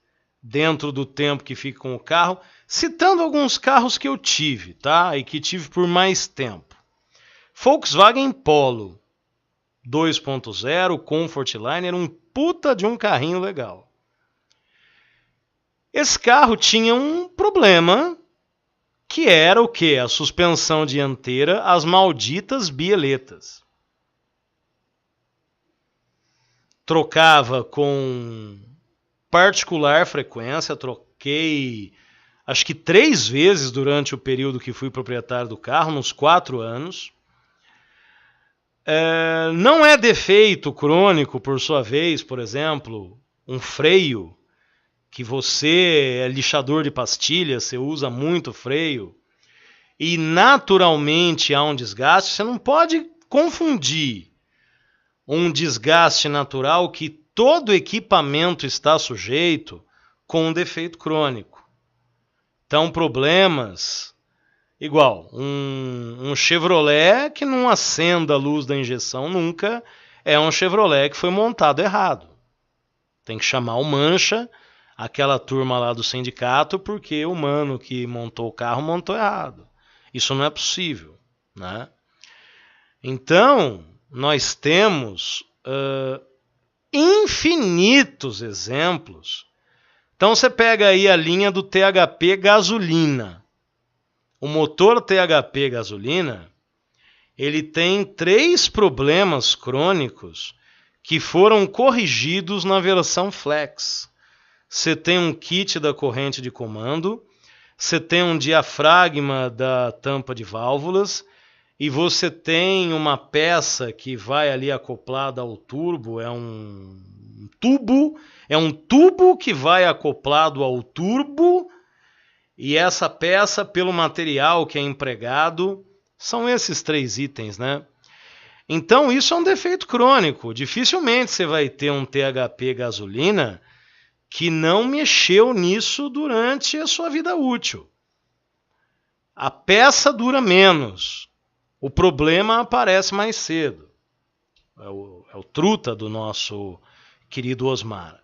dentro do tempo que fica com o carro, citando alguns carros que eu tive, tá? E que tive por mais tempo. Volkswagen Polo 2.0 Comfortline era um puta de um carrinho legal. Esse carro tinha um problema que era o quê? A suspensão dianteira, as malditas bieletas. Trocava com particular frequência, troquei acho que 3 vezes durante o período que fui proprietário do carro, nos 4 anos. Não é defeito crônico, por sua vez, por exemplo, um freio, que você é lixador de pastilha, você usa muito freio, e naturalmente há um desgaste. Você não pode confundir um desgaste natural que todo equipamento está sujeito com um defeito crônico. Então, problemas... Igual, um Chevrolet que não acenda a luz da injeção nunca é um Chevrolet que foi montado errado. Tem que chamar o mancha, aquela turma lá do sindicato, porque o mano que montou o carro montou errado. Isso não é possível, né? Então, nós temos infinitos exemplos. Então, você pega aí a linha do THP gasolina. O motor THP gasolina, ele tem 3 problemas crônicos que foram corrigidos na versão Flex. Você tem um kit da corrente de comando, você tem um diafragma da tampa de válvulas e você tem uma peça que vai ali acoplada ao turbo, é um tubo que vai acoplado ao turbo. E essa peça, pelo material que é empregado, são esses 3 itens, né? Então, isso é um defeito crônico. Dificilmente você vai ter um THP gasolina que não mexeu nisso durante a sua vida útil. A peça dura menos. O problema aparece mais cedo. É o truta do nosso querido Osmar.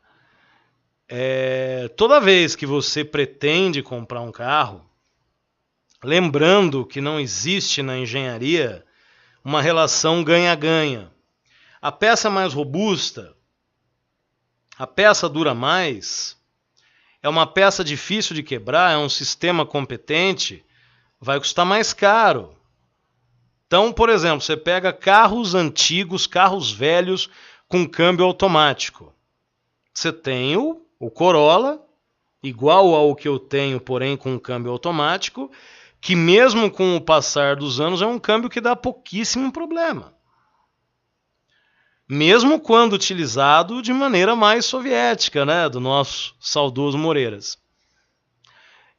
Toda vez que você pretende comprar um carro, lembrando que não existe na engenharia uma relação ganha-ganha. A peça mais robusta, a peça dura mais, é uma peça difícil de quebrar, é um sistema competente, vai custar mais caro. Então, por exemplo, você pega carros antigos, carros velhos com câmbio automático. Você tem o Corolla, igual ao que eu tenho, porém com câmbio automático, que mesmo com o passar dos anos é um câmbio que dá pouquíssimo problema. Mesmo quando utilizado de maneira mais soviética, né, do nosso saudoso Moreiras.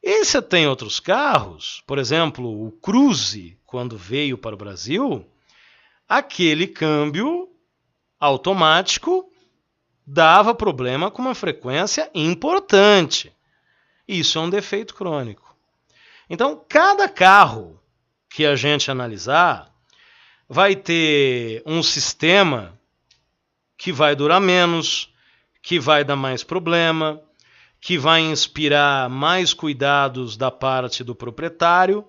E você tem outros carros, por exemplo, o Cruze, quando veio para o Brasil, aquele câmbio automático dava problema com uma frequência importante. Isso é um defeito crônico. Então, cada carro que a gente analisar vai ter um sistema que vai durar menos, que vai dar mais problema, que vai inspirar mais cuidados da parte do proprietário.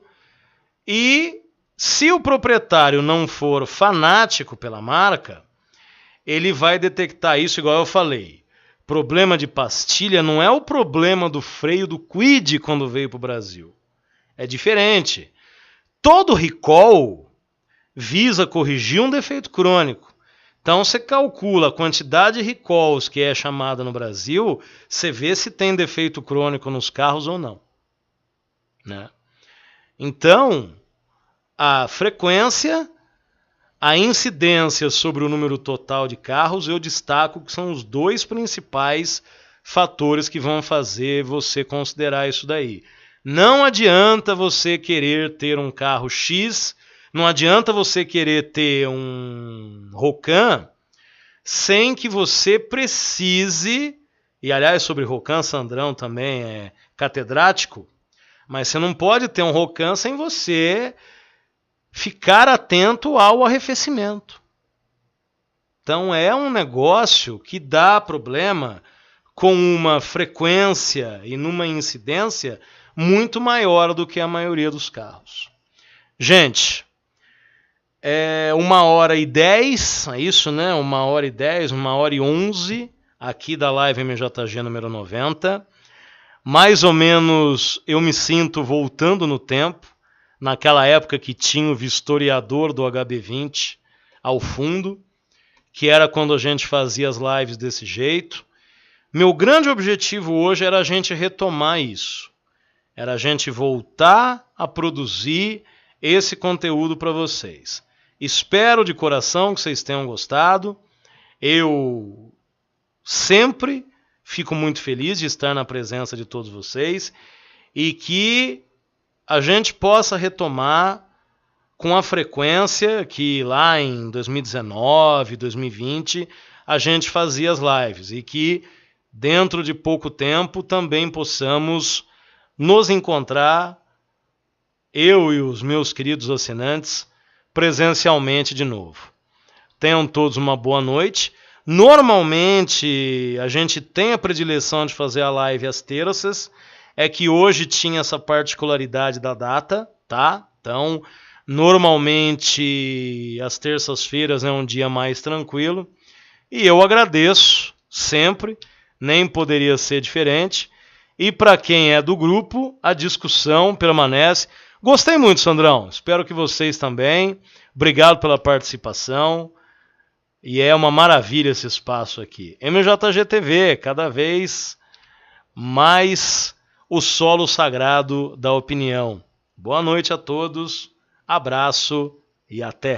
E se o proprietário não for fanático pela marca, ele vai detectar isso, igual eu falei. Problema de pastilha não é o problema do freio do Kwid quando veio para o Brasil. É diferente. Todo recall visa corrigir um defeito crônico. Então você calcula a quantidade de recalls que é chamada no Brasil, você vê se tem defeito crônico nos carros ou não. Né? Então, a frequência, a incidência sobre o número total de carros, eu destaco que são os dois principais fatores que vão fazer você considerar isso daí. Não adianta você querer ter um carro X, não adianta você querer ter um Rocan sem que você precise, e aliás sobre Rocan, Sandrão também é catedrático, mas você não pode ter um Rocan sem você ficar atento ao arrefecimento. Então é um negócio que dá problema com uma frequência e numa incidência muito maior do que a maioria dos carros. Gente, é 1h10, é isso, né? 1h10, 1h11 aqui da live MJG número 90. Mais ou menos eu me sinto voltando no tempo, naquela época que tinha o vistoriador do HB20 ao fundo, que era quando a gente fazia as lives desse jeito. Meu grande objetivo hoje era a gente retomar isso. Era a gente voltar a produzir esse conteúdo para vocês. Espero de coração que vocês tenham gostado. Eu sempre fico muito feliz de estar na presença de todos vocês e que a gente possa retomar com a frequência que lá em 2019, 2020, a gente fazia as lives e que dentro de pouco tempo também possamos nos encontrar, eu e os meus queridos assinantes, presencialmente de novo. Tenham todos uma boa noite. Normalmente a gente tem a predileção de fazer a live às terças, é que hoje tinha essa particularidade da data, tá? Então, normalmente às terças-feiras é um dia mais tranquilo e eu agradeço sempre, nem poderia ser diferente. E para quem é do grupo, a discussão permanece. Gostei muito, Sandrão. Espero que vocês também. Obrigado pela participação. E é uma maravilha esse espaço aqui. MJG TV, cada vez mais o solo sagrado da opinião. Boa noite a todos. Abraço e até.